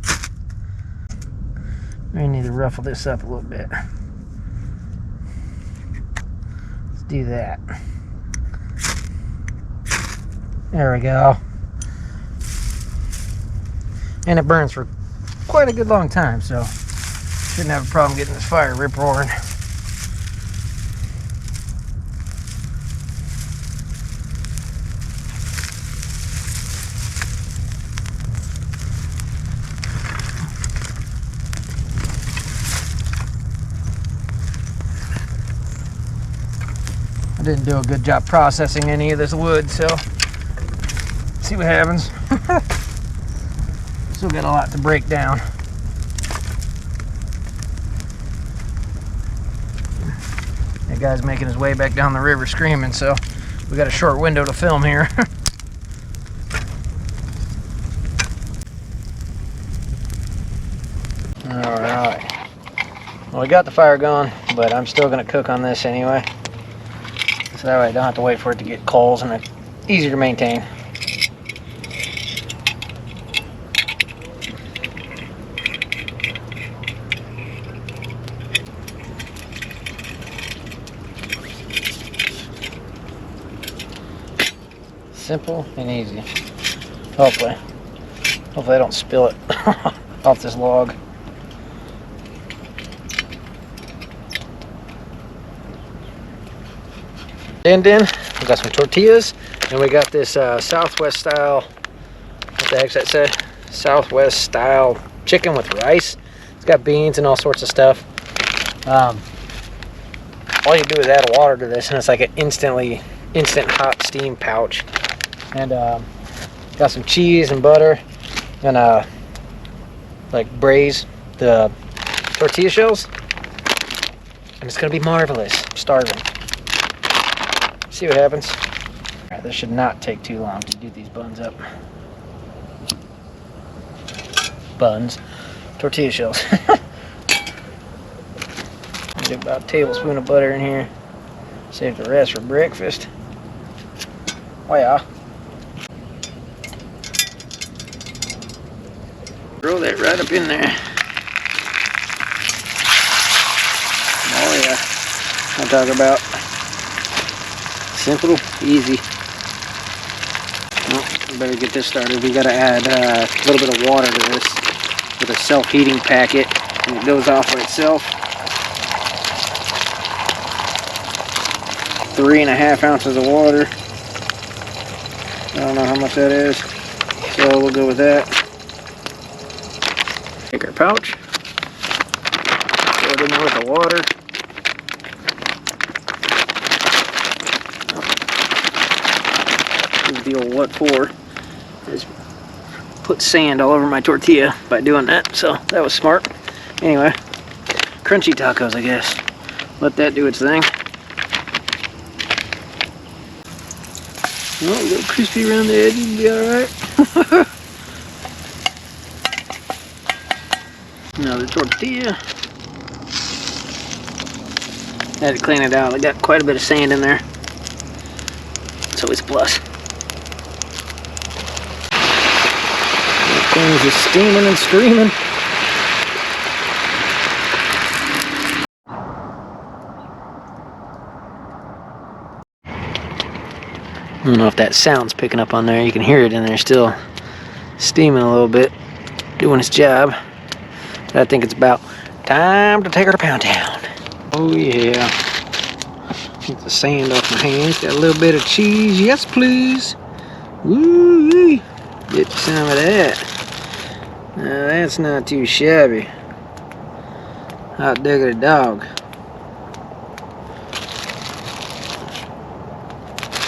We need to ruffle this up a little bit. Let's do that. There we go. And it burns for quite a good long time, so shouldn't have a problem getting this fire rip-roaring. I didn't do a good job processing any of this wood, so see what happens. Still got a lot to break down. That guy's making his way back down the river screaming, so we got a short window to film here. Alright. Well, we got the fire going, but I'm still going to cook on this anyway. So that way I don't have to wait for it to get coals, and it's easier to maintain. Simple and easy. Hopefully I don't spill it off this log. And then we got some tortillas, and we got this Southwest style, what the heck's that said? Southwest style chicken with rice. It's got beans and all sorts of stuff. All you do is add water to this, and it's like an instant hot steam pouch. And got some cheese and butter, and like braise the tortilla shells, and it's gonna be marvelous. I'm starving. See what happens. Alright, this should not take too long to do these buns up. Buns. Tortilla shells. Do about a tablespoon of butter in here. Save the rest for breakfast. Oh yeah. Throw that right up in there. Oh yeah. I'll talk about. Simple, easy. Well, I better get this started. We gotta add a little bit of water to this with a self-heating packet, and it goes off by itself. 3.5 ounces of water. I don't know how much that is, so we'll go with that. Take our pouch, throw it in there with the water. Here's the old what for. Just put sand all over my tortilla by doing that, so that was smart. Anyway, crunchy tacos, I guess. Let that do its thing. Oh, a little crispy around the edge, you'll be alright. Another tortilla. Had to clean it out. I got quite a bit of sand in there. It's always a plus. That thing's just steaming and screaming. I don't know if that sound's picking up on there. You can hear it in there still steaming a little bit, doing its job. But I think it's about time to take her to Pound Town. Oh yeah. Get the sand off my hands. Got a little bit of cheese. Yes, please. Woo! Get some of that. Now that's not too shabby. Hot diggity dog.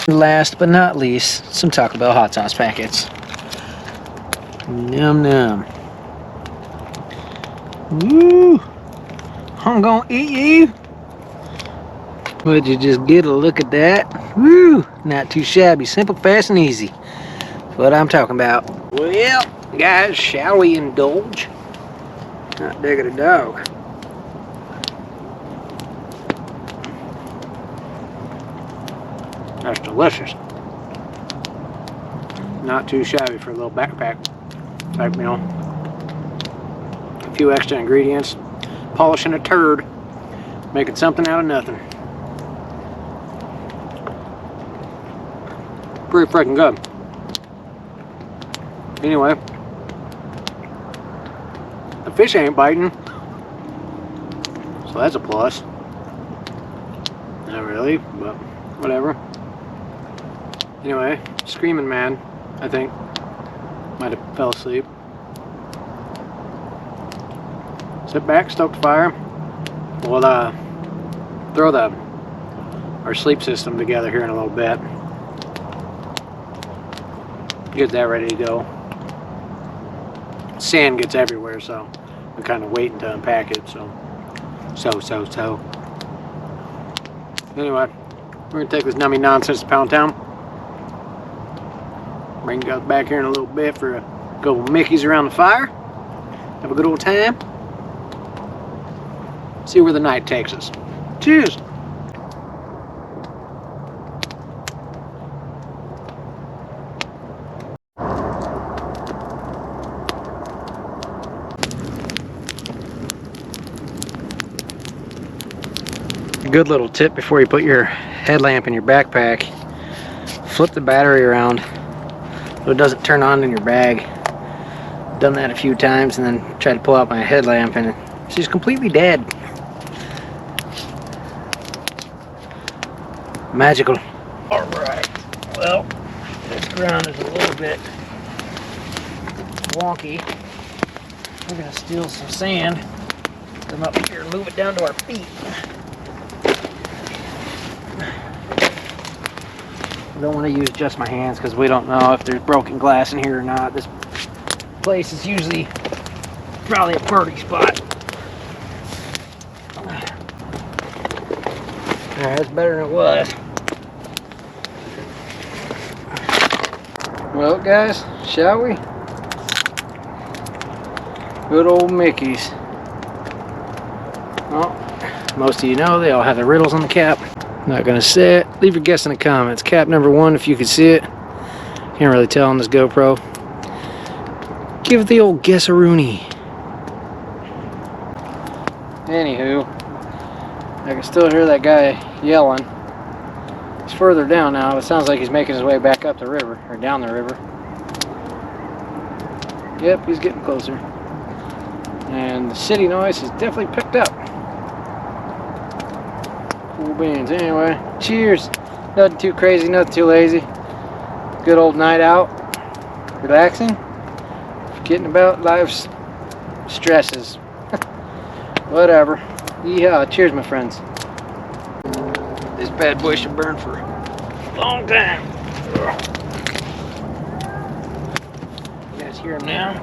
Last but not least, some Taco Bell hot sauce packets. Yum yum. Woo! I'm gonna eat you. Would you just get a look at that? Woo! Not too shabby. Simple, fast, and easy. That's what I'm talking about. Well, guys, shall we indulge? Hot diggity dog. That's delicious. Not too shabby for a little backpack type meal. A few extra ingredients. Polishing a turd. Making something out of nothing. Pretty freaking good. Anyway. The fish ain't biting. So that's a plus. Not really, but whatever. Anyway, Screaming Man, I think, might have fell asleep. Sit back, stoke the fire. We'll throw our sleep system together here in a little bit. Get that ready to go. Sand gets everywhere, so we're kind of waiting to unpack it. So. Anyway, we're gonna take this nummy nonsense to Pound Town. Bring you guys back here in a little bit for a couple Mickeys around the fire. Have a good old time. See where the night takes us. Cheers! Good little tip before you put your headlamp in your backpack. Flip the battery around so it doesn't turn on in your bag. Done that a few times and then tried to pull out my headlamp and she's completely dead. Magical. Alright, well, this ground is a little bit wonky. We're gonna steal some sand, come up here and move it down to our feet. I don't want to use just my hands because we don't know if there's broken glass in here or not. This place is usually probably a party spot. Alright, that's better than it was. Well, guys, shall we? Good old Mickey's. Well, most of you know they all have the riddles on the cap. Not gonna say it. Leave your guess in the comments. Cap number 1 if you can see it. Can't really tell on this GoPro. Give it the old guess-a-rooney. Anywho, I can still hear that guy yelling. He's further down now, but it sounds like he's making his way back up the river, or down the river. Yep, he's getting closer. And the city noise has definitely picked up. Cool beans. Anyway, cheers. Nothing too crazy, nothing too lazy. Good old night out. Relaxing. Forgetting about life's stresses. Whatever. Yeah, cheers, my friends. This bad boy should burn for a long time. You guys hear him now?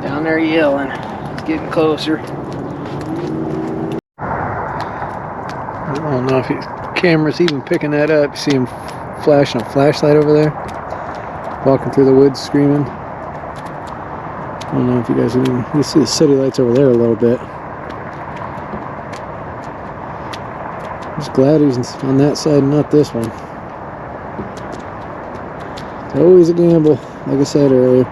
Down there yelling. It's getting closer. I don't know if his camera's even picking that up. You see him flashing a flashlight over there, walking through the woods screaming. I don't know if you guys can even, you see the city lights over there a little bit. Just glad he's on that side and not this one. It's always a gamble, like I said earlier.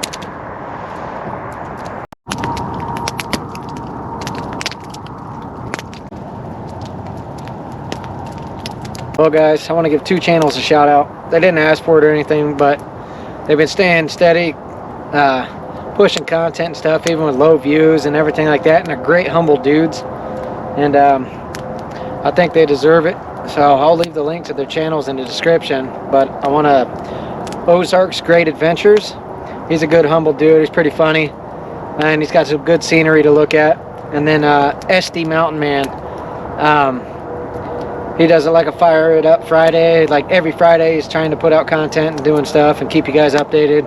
Well guys, I want to give 2 channels a shout out. They didn't ask for it or anything, but they've been staying steady, pushing content and stuff, even with low views and everything like that, and they're great, humble dudes, and I think they deserve it. So I'll leave the link to their channels in the description, but I want to Ozarks Great Adventures. He's a good, humble dude. He's pretty funny, and he's got some good scenery to look at. And then SD Mountain Man, he does it like a Fire It Up Friday. Like every Friday he's trying to put out content and doing stuff and keep you guys updated.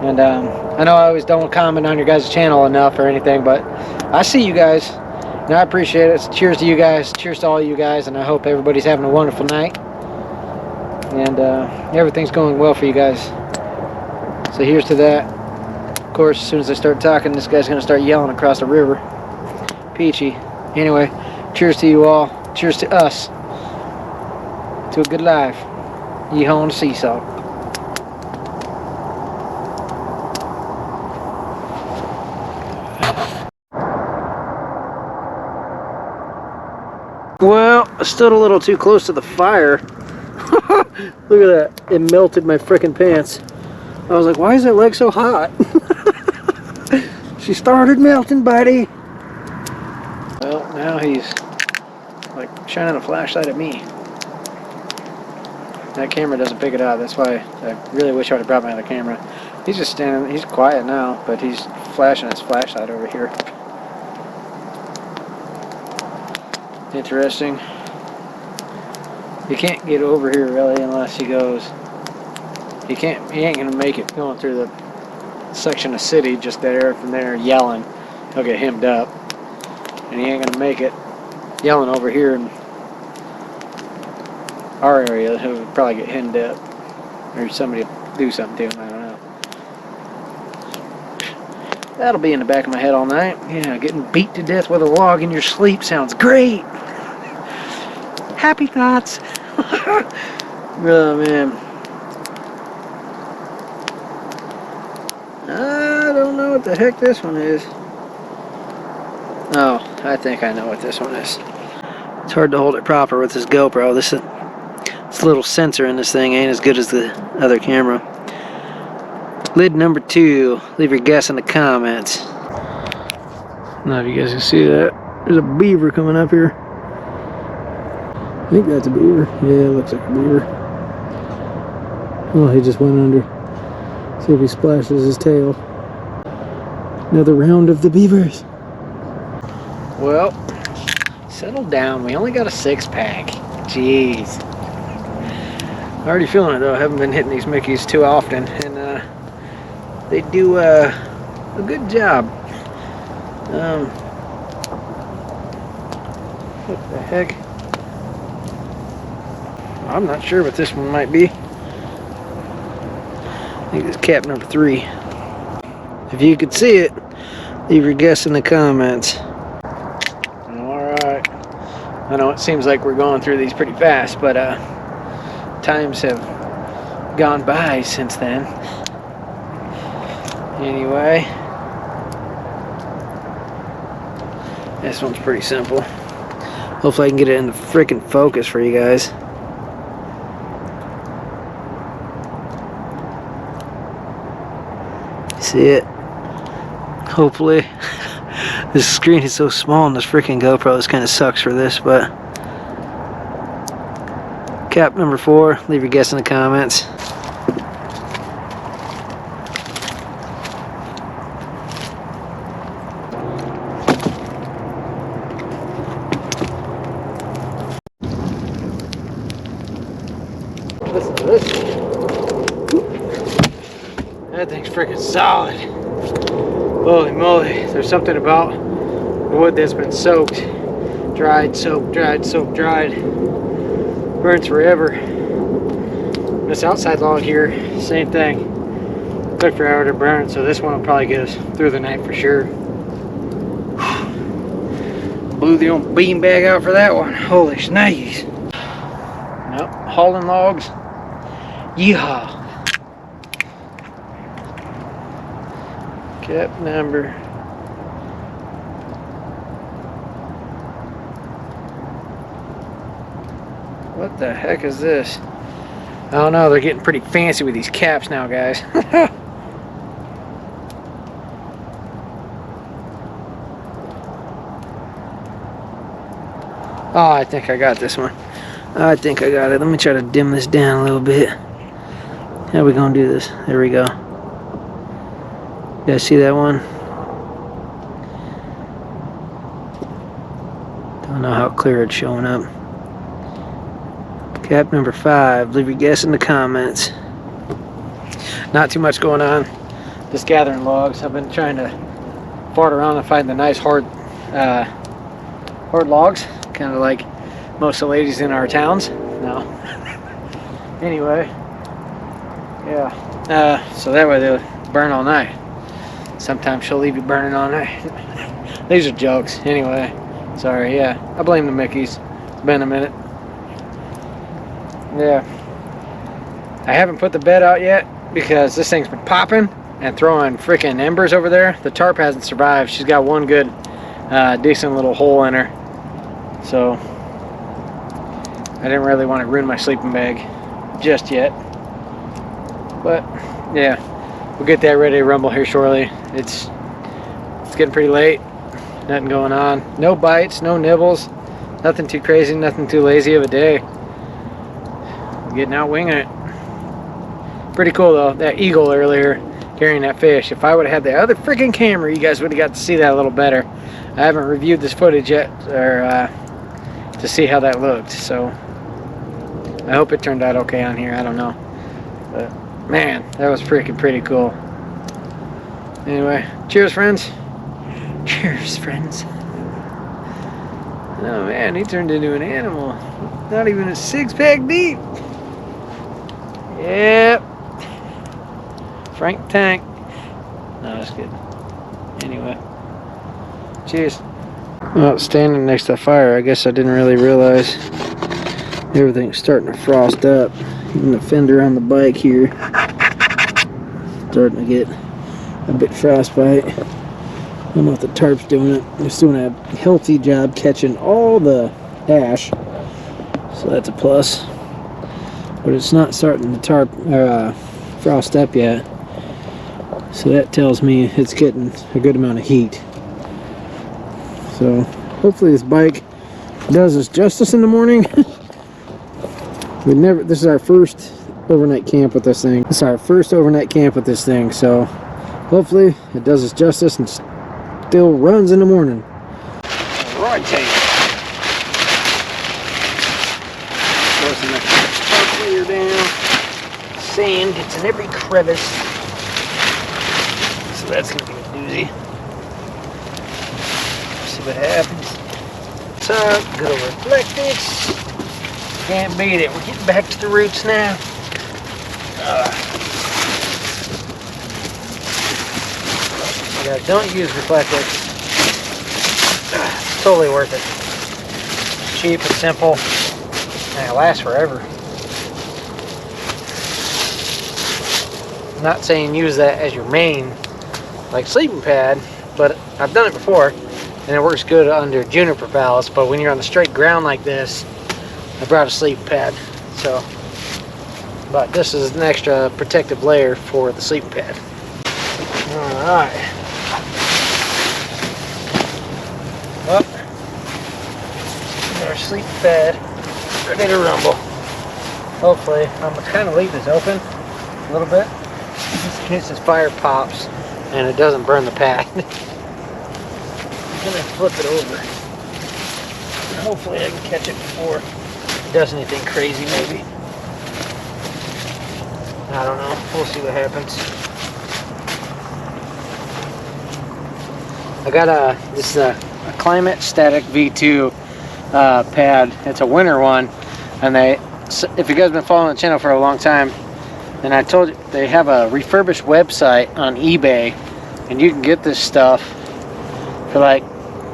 And I know I always don't comment on your guys' channel enough or anything, but I see you guys and I appreciate it. So cheers to you guys, cheers to all you guys, and I hope everybody's having a wonderful night and everything's going well for you guys. So here's to that. Of course, as soon as I start talking, this guy's gonna start yelling across the river. Peachy. Anyway, cheers to you all, cheers to us, to a good life. Yeehaw on the seesaw. Well, I stood a little too close to the fire. Look at that. It melted my frickin' pants. I was like, why is that leg so hot? She started melting, buddy. Well, now he's like shining a flashlight at me. That camera doesn't pick it up. That's why I really wish I would have brought my other camera. He's just standing, he's quiet now, but he's flashing his flashlight over here. Interesting. You can't get over here really unless he goes. He ain't gonna make it going through the section of city just there from there yelling. He'll get hemmed up. And he ain't gonna make it yelling over here in our area. He'll probably get hemmed up. Or somebody do something to him, I don't know. That'll be in the back of my head all night. Yeah, getting beat to death with a log in your sleep sounds great. Happy thoughts. Oh man. I don't know what the heck this one is. Oh, I think I know what this one is. It's hard to hold it proper with this GoPro. This little sensor in this thing ain't as good as the other camera. Lid number 2. Leave your guess in the comments. Now if you guys can see that, there's a beaver coming up here. I think that's a beaver. Yeah, it looks like a beaver. Oh, he just went under. See if he splashes his tail. Another round of the beavers. Well, settle down. We only got a 6-pack. Jeez. Already feeling it though. I haven't been hitting these Mickeys too often, and they do a good job. What the heck? I'm not sure what this one might be. I think it's cap number 3. If you could see it, leave your guess in the comments. Alright. I know it seems like we're going through these pretty fast, but times have gone by since then. Anyway, this one's pretty simple. Hopefully I can get it in the frickin' focus for you guys. See it? Hopefully. This screen is so small on this freaking GoPro. This kind of sucks for this, but cap number 4. Leave your guess in the comments. freaking solid. Holy moly. There's something about the wood that's been soaked. Dried, soaked, dried, soaked, dried. Burns forever. This outside log here, same thing. Took forever to burn, so this one will probably get us through the night for sure. Blew the old bean bag out for that one. Holy shnikes. Nope, hauling logs. Yeehaw. Cap number. What the heck is this? I don't know, they're getting pretty fancy with these caps now, guys. Oh, I think I got this one. I think I got it. Let me try to dim this down a little bit. How are we gonna do this? There we go. You guys see that one? Don't know how clear it's showing up. Cap number 5. Leave your guess in the comments. Not too much going on. Just gathering logs. I've been trying to fart around and find the nice hard logs. Kind of like most of the ladies in our towns. No. Anyway. Yeah. So that way they'll burn all night. Sometimes she'll leave you burning all night. These are jokes. Anyway. Sorry. Yeah. I blame the Mickeys. It's been a minute. Yeah. I haven't put the bed out yet because this thing's been popping and throwing freaking embers over there. The tarp hasn't survived. She's got one good, decent little hole in her. So I didn't really want to ruin my sleeping bag just yet. But yeah, we'll get that ready to rumble here shortly. It's getting pretty late. Nothing going on. No bites, no nibbles. Nothing too crazy, nothing too lazy of a day. Getting out winging it. Pretty cool though, that eagle earlier carrying that fish. If I would have had the other freaking camera, you guys would have got to see that a little better. I haven't reviewed this footage yet, or to see how that looked, so I hope it turned out okay on here. I don't know, but man, that was freaking pretty cool. Anyway, cheers friends. Cheers friends. Oh man, he turned into an animal. Not even a 6-pack deep. Yep. Frank Tank. No, that's good. Anyway. Cheers. Well, standing next to the fire, I guess I didn't really realize everything's starting to frost up. Even the fender on the bike here starting to get a bit frostbite. I don't know if the tarp's doing it. It's doing a healthy job catching all the ash, so that's a plus. But it's not starting to frost up yet, so that tells me it's getting a good amount of heat. So hopefully this bike does us justice in the morning. This is our first overnight camp with this thing. So hopefully it does us justice and still runs in the morning. Right, forcing the tarp layer down. Sand gets in every crevice, so that's gonna be a doozy. See what happens. Top, good old reflectix. Can't beat it. We're getting back to the roots now. Yeah, don't use reflectix. It's totally worth it. Cheap and simple, and it lasts forever. I'm not saying use that as your main, like, sleeping pad, but I've done it before, and it works good under juniper boughs. But when you're on the straight ground like this, I brought a sleeping pad. So, but this is an extra protective layer for the sleeping pad. All right. Well, our sleep pad ready to rumble. Hopefully, I'm gonna kind of leave this open a little bit just in case this fire pops and it doesn't burn the pad. I'm gonna flip it over. Hopefully, I can catch it before it does anything crazy. Maybe. I don't know. We'll see what happens. I got this a Climate Static V2 pad. It's a winter one, and if you guys have been following the channel for a long time, then I told you they have a refurbished website on eBay, and you can get this stuff for like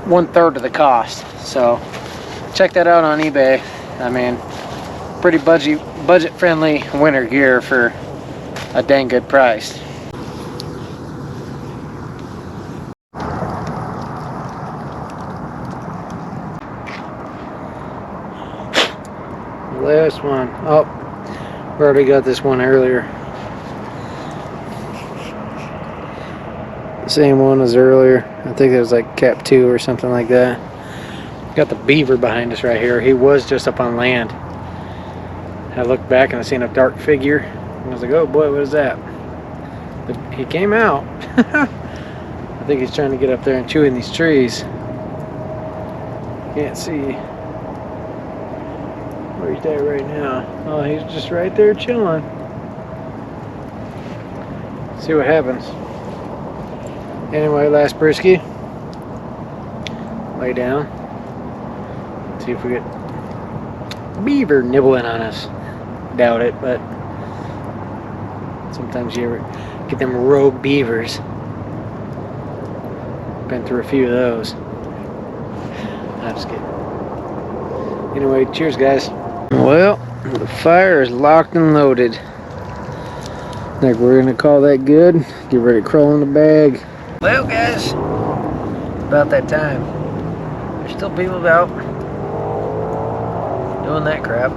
1/3 of the cost. So check that out on eBay. I mean, pretty budget friendly winter gear for a dang good price. Last one. Oh, we already got this one earlier. Same one as earlier. I think it was like cap 2 or something like that. Got the beaver behind us right here. He was just up on land. I looked back and I seen a dark figure. I was like, oh boy, what is that? But he came out. I think he's trying to get up there and chew in these trees. Can't see where he's at right now. Oh, he's just right there chilling. See what happens. Anyway, last brisky. Lay down. See if we get beaver nibbling on us. Doubt it, but sometimes you ever get them rogue beavers. Been through a few of those. I'm just kidding. Anyway, cheers, guys. Well, the fire is locked and loaded. I think we're gonna call that good. Get ready to crawl in the bag. Well, guys, about that time. There's still people out doing that crap.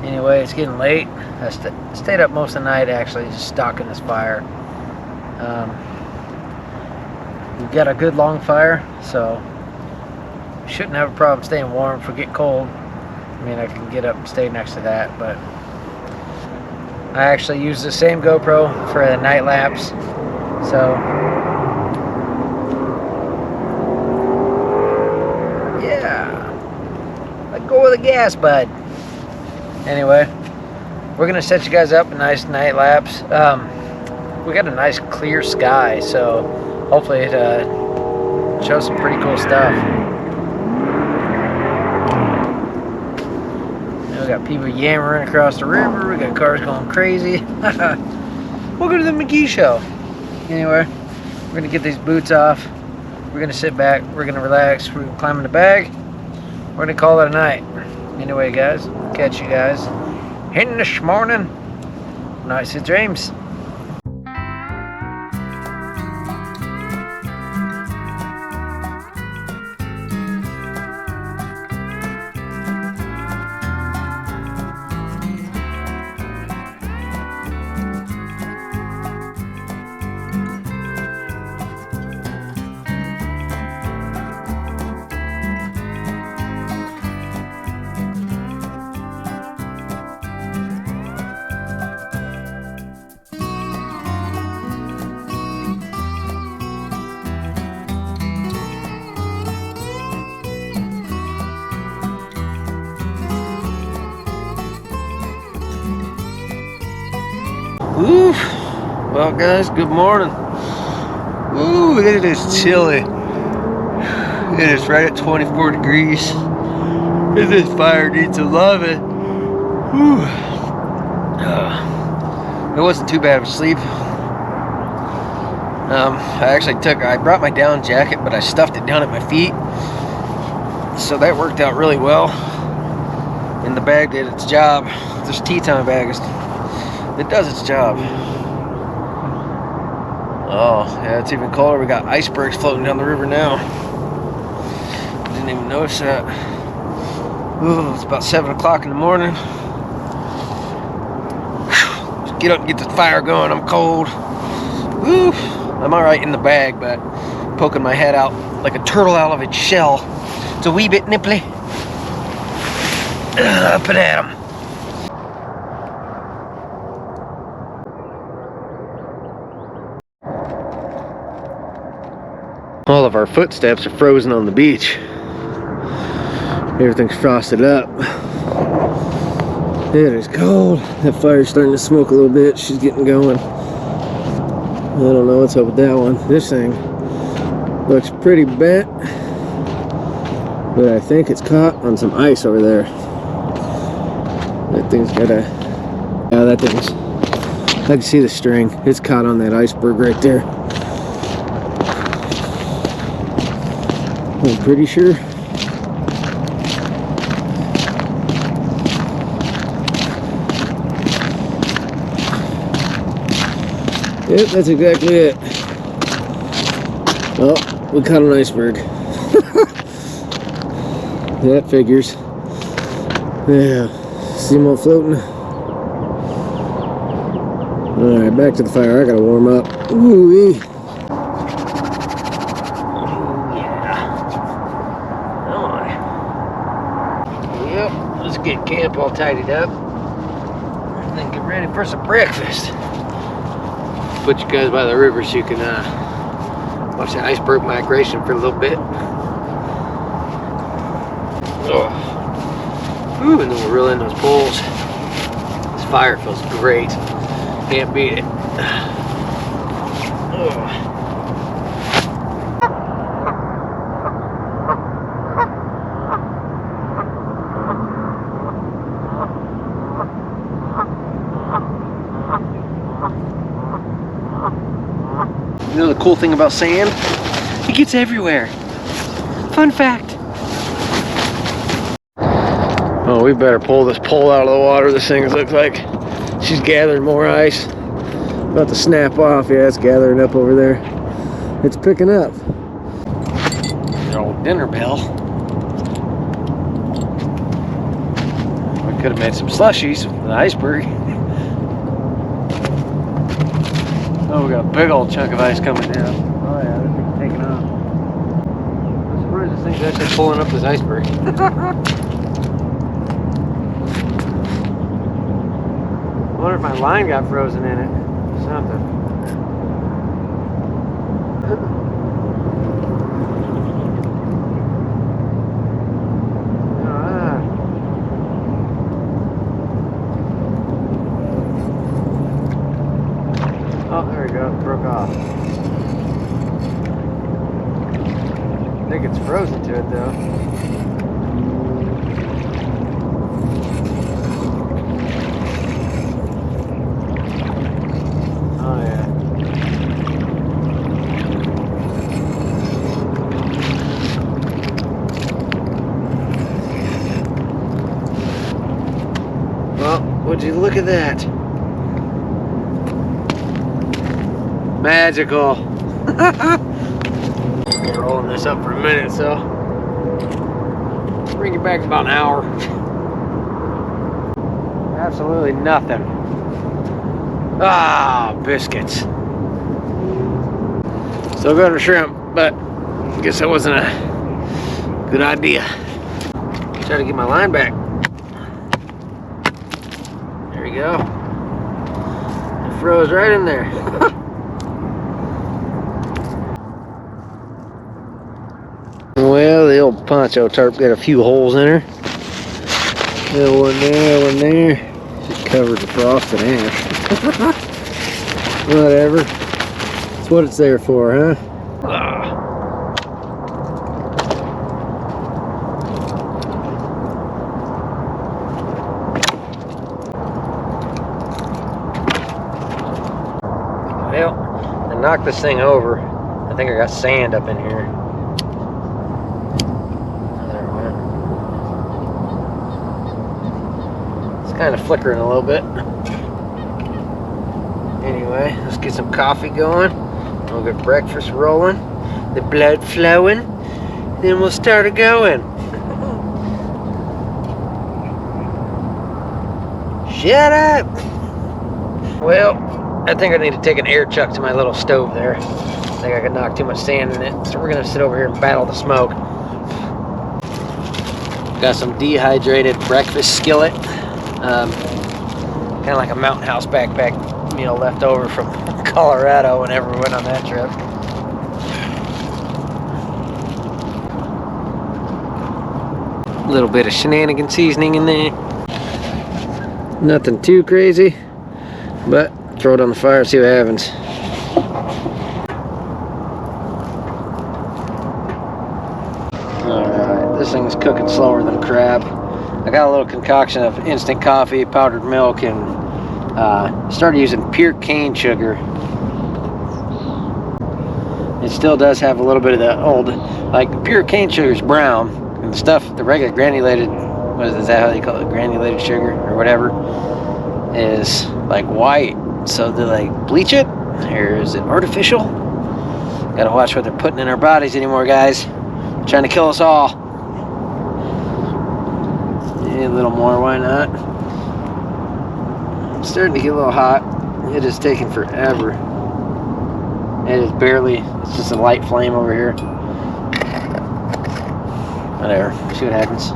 Anyway, it's getting late. I stayed up most of the night, actually, just stalking this fire. We've got a good long fire, so we shouldn't have a problem staying warm if we get cold. I mean, I can get up and stay next to that, but I actually use the same GoPro for the night lapse, so yeah, let go of the gas, bud. Anyway, we're gonna set you guys up a nice night lapse. We got a nice clear sky, so hopefully it shows some pretty cool stuff. We got people yammering across the river. We got cars going crazy. Welcome to the McGee Show. Anyway, we're gonna get these boots off. We're gonna sit back. We're gonna relax. We're gonna climb in the bag. We're gonna call it a night. Anyway, guys, catch you guys in this morning. Night, sweet dreams. Woo! Well, guys, good morning. Ooh, it is chilly. It is right at 24 degrees. This fire needs a loving. Whew. It wasn't too bad of a sleep. I brought my down jacket, but I stuffed it down at my feet. So that worked out really well. And the bag did its job. This tea time bag it does its job. Oh, yeah, it's even colder. We got icebergs floating down the river now. Didn't even notice that. Ooh, it's about 7 o'clock in the morning. Just get up and get the fire going. I'm cold. Woo. I'm alright in the bag, but poking my head out like a turtle out of its shell. It's a wee bit nipply. Up and at 'em. All of our footsteps are frozen on the beach. Everything's frosted up. It is cold. That fire's starting to smoke a little bit. She's getting going. I don't know what's up with that one. This thing Looks pretty bent, but I think it's caught on some ice over there. That thing's got a... Yeah, that thing's... I can see the string. It's caught on that iceberg right there. I'm pretty sure. Yep, that's exactly it. Oh, we caught an iceberg. That figures. Yeah, see them all floating. Alright, back to the fire. I gotta warm up. Ooh-wee. Yep, let's get camp all tidied up and then get ready for some breakfast. Put you guys by the river so you can watch the iceberg migration for a little bit. Oh. Ooh, and then we'll reel in those poles. This fire feels great. Can't beat it. Oh. You know the cool thing about sand? It gets everywhere. Fun fact. Oh, we better pull this pole out of the water. This thing looks like she's gathering more ice. About to snap off. Yeah, it's gathering up over there. It's picking up. Your old dinner bell. We could have made some slushies with the iceberg. Oh, we got a big old chunk of ice coming down. Oh yeah, this thing's taking off. I'm surprised this thing's actually pulling up this iceberg. I wonder if my line got frozen in it or something. Oh, there we go. It broke off. I think it's frozen to it though. Oh yeah. Well, would you look at that? Magical. Rolling this up for a minute, so bring it back in about an hour. Absolutely nothing. Ah, biscuits. Still got a shrimp, but I guess that wasn't a good idea. Try to get my line back. There we go. It froze right in there. Well, the old poncho tarp got a few holes in her. Little one there, one there. She's covered in frost and ash. Whatever. That's what it's there for, huh? Well, I knocked this thing over. I think I got sand up in here. Kind of flickering a little bit. Anyway, let's get some coffee going. We'll get breakfast rolling, the blood flowing, then we'll start it going. Shut up! Well, I think I need to take an air chuck to my little stove there. I think I could knock too much sand in it, so we're gonna sit over here and battle the smoke. Got some dehydrated breakfast skillet. Kind of like a Mountain House backpack meal left over from Colorado whenever we went on that trip. A little bit of shenanigan seasoning in there. Nothing too crazy, but throw it on the fire and see what happens. This thing's cooking slower than crap. I got a little concoction of instant coffee, powdered milk, and started using pure cane sugar. It still does have a little bit of the old, like pure cane sugar is brown, and the stuff, the regular granulated, is that how they call it, granulated sugar or whatever, is like white. So they like bleach it, or is it artificial? Gotta watch what they're putting in our bodies anymore, guys. They're trying to kill us all. Yeah, a little more, why not? It's starting to get a little hot. It is taking forever. It is barely, it's just a light flame over here. Whatever, see what happens.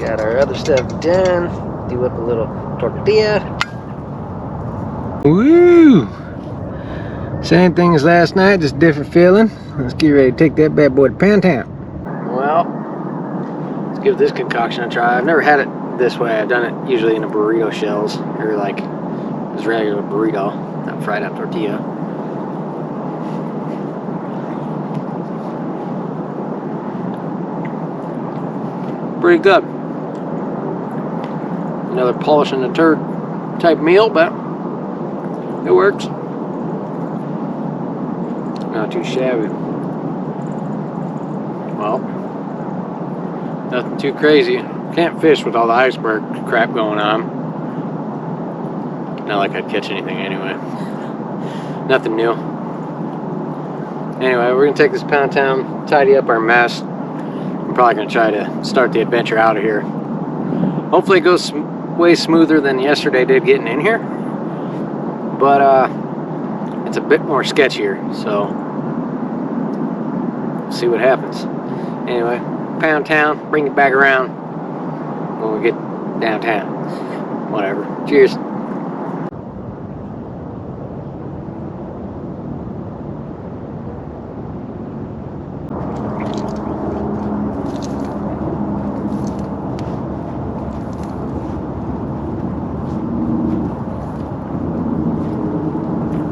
Got our other stuff done. Do up a little tortilla. Woo! Same thing as last night, just different feeling. Let's get ready to take that bad boy to Pound Town. Well, let's give this concoction a try. I've never had it this way. I've done it usually in the burrito shells, or like just regular burrito, not fried up tortilla. Pretty good. Another polishing the turd type meal, but it works. Not too shabby. Well, nothing too crazy. Can't fish with all the iceberg crap going on. Not like I'd catch anything anyway. Nothing new. Anyway, we're gonna take this Pound Town, tidy up our mess. I'm probably gonna try to start the adventure out of here. Hopefully it goes way smoother than yesterday did getting in here. But it's a bit more sketchier, so we'll see what happens. Anyway, Pound Town, bring it back around when we get downtown. Whatever. Cheers.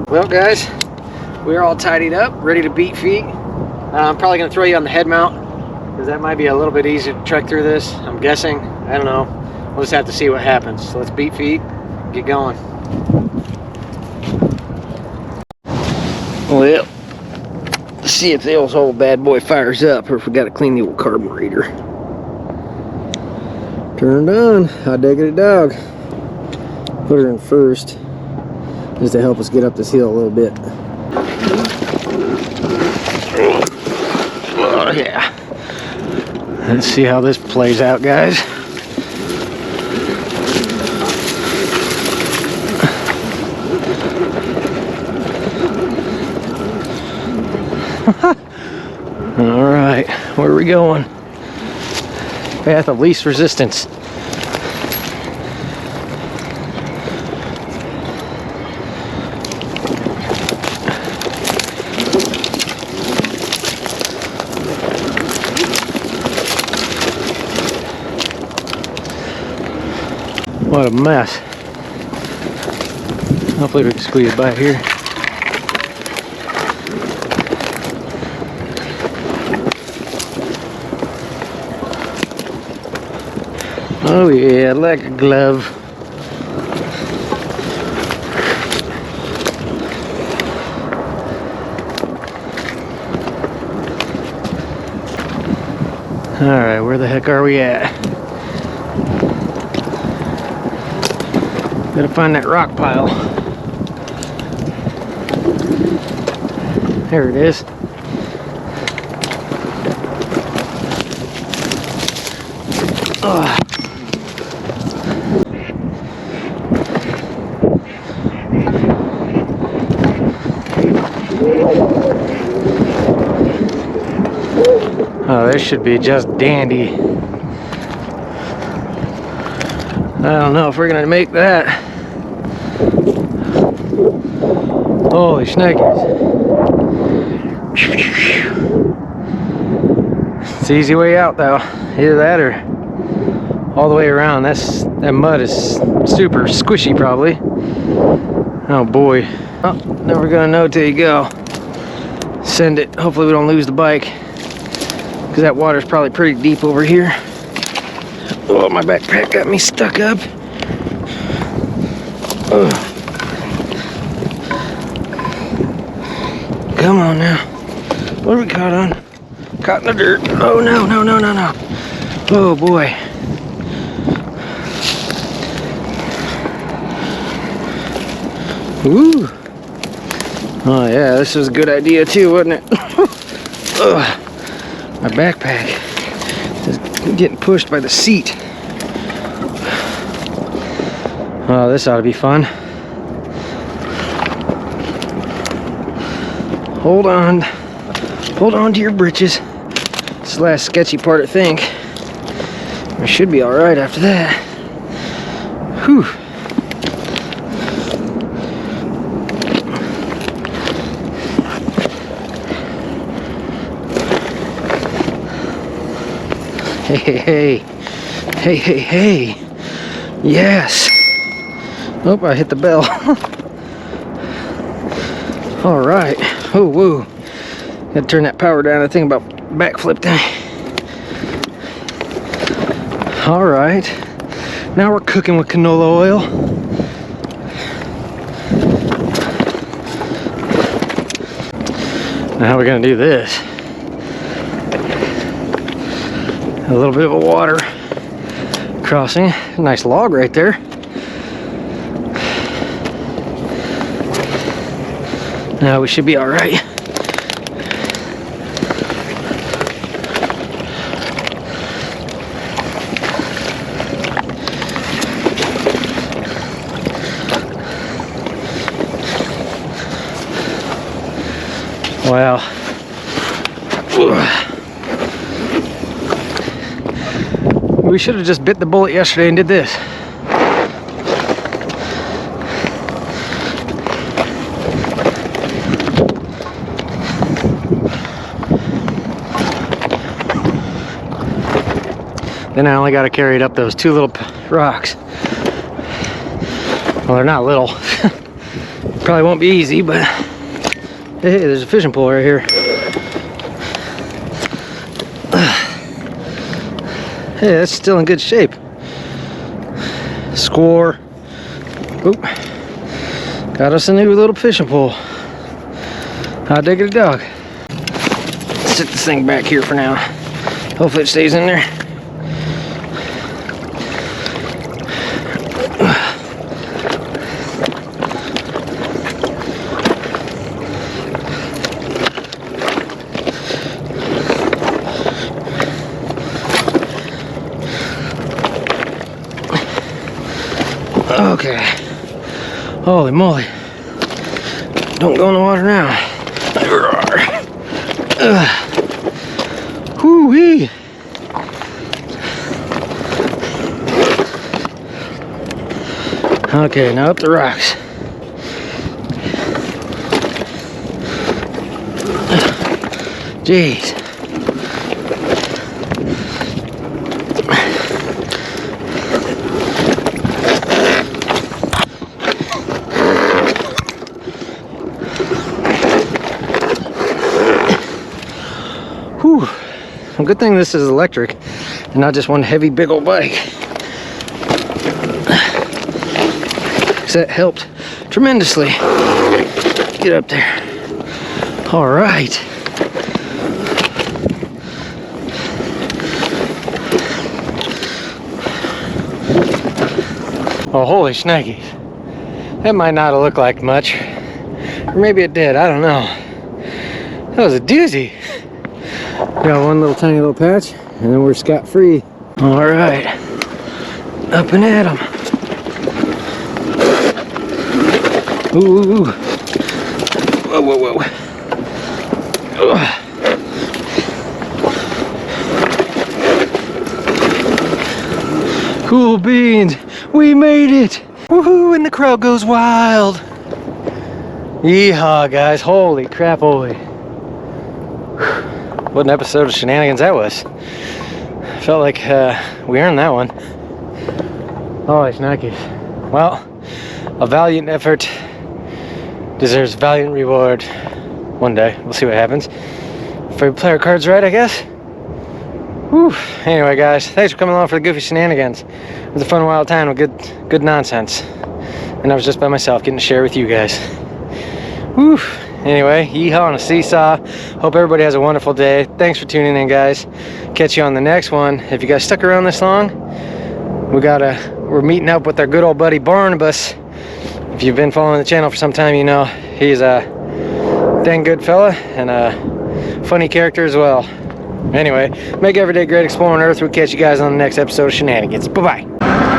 Well, guys, we're all tidied up, ready to beat feet. I'm probably going to throw you on the head mount, because that might be a little bit easier to trek through this, I'm guessing. I don't know. We'll just have to see what happens. So let's beat feet, get going. Well, let's see if the old bad boy fires up, or if we got to clean the old carburetor. Turned on. Hot diggity dog. Put her in first, just to help us get up this hill a little bit. Oh yeah. Let's see how this plays out, guys. All right, where are we going? Path of least resistance. What a mess. Hopefully we can squeeze by here. Oh yeah, like a glove. All right, where the heck are we at? Gotta find that rock pile. There it is. Ugh. Oh, this should be just dandy. I don't know if we're gonna make that. Holy shnikes. It's the easy way out though. Either that or all the way around. That mud is super squishy probably. Oh boy. Oh, never gonna know till you go. Send it. Hopefully we don't lose the bike. because that water's probably pretty deep over here. Oh, my backpack got me stuck up. Ugh. Come on now. What are we caught on? Caught in the dirt. Oh, no, no, no, no, no. Oh, boy. Ooh. Oh, yeah, this was a good idea, too, wasn't it? Ugh. My backpack is getting pushed by the seat. Oh, this ought to be fun. Hold on. Hold on to your britches. This is the last sketchy part, I think. We should be alright after that. Whew. Hey, hey, hey. Hey, hey, hey. Yes. Oh, I hit the bell. Alright. Oh, whoa. Gotta turn that power down. I think about backflip thing. Alright. Now we're cooking with canola oil. Now how are we gonna do this? A little bit of a water crossing. Nice log right there. Now we should be all right. Wow. We should have just bit the bullet yesterday and did this. Then I only got to carry it up those two little rocks. Well, they're not little. Probably won't be easy, but hey, there's a fishing pole right here. Hey, that's still in good shape. Score. Oop. Got us a new little fishing pole. How diggity dog. Sit this thing back here for now. Hopefully it stays in there. Okay. Holy moly. Don't go in the water now. Whoo-wee. Okay, now up the rocks. Jeez. Whew. Well, good thing this is electric and not just one heavy big old bike. That helped tremendously. Get up there. All right. Oh, holy shnikes. That might not have looked like much. Or maybe it did, I don't know. That was a doozy. Got one little tiny little patch, and then we're scot-free. All right. Up and at 'em. Ooh. Whoa, whoa, whoa. Ugh. Cool beans. We made it. Woohoo, and the crowd goes wild. Yeehaw, guys. Holy crap, holy. What an episode of shenanigans that was. Felt like we earned that one. Holy shnikes. Well, a valiant effort deserves valiant reward one day. We'll see what happens. If we play our cards right, I guess. Whew. Anyway, guys, thanks for coming along for the goofy shenanigans. It was a fun, wild time with good nonsense. And I was just by myself getting to share with you guys. Whew. Anyway, yeehaw on a seesaw. Hope everybody has a wonderful day. Thanks for tuning in, guys. Catch you on the next one. If you guys stuck around this long, we're meeting up with our good old buddy Barnabas. If you've been following the channel for some time, you know he's a dang good fella and a funny character as well. Anyway, make every day great exploring Earth. We'll catch you guys on the next episode of Shenanigans. Bye-bye.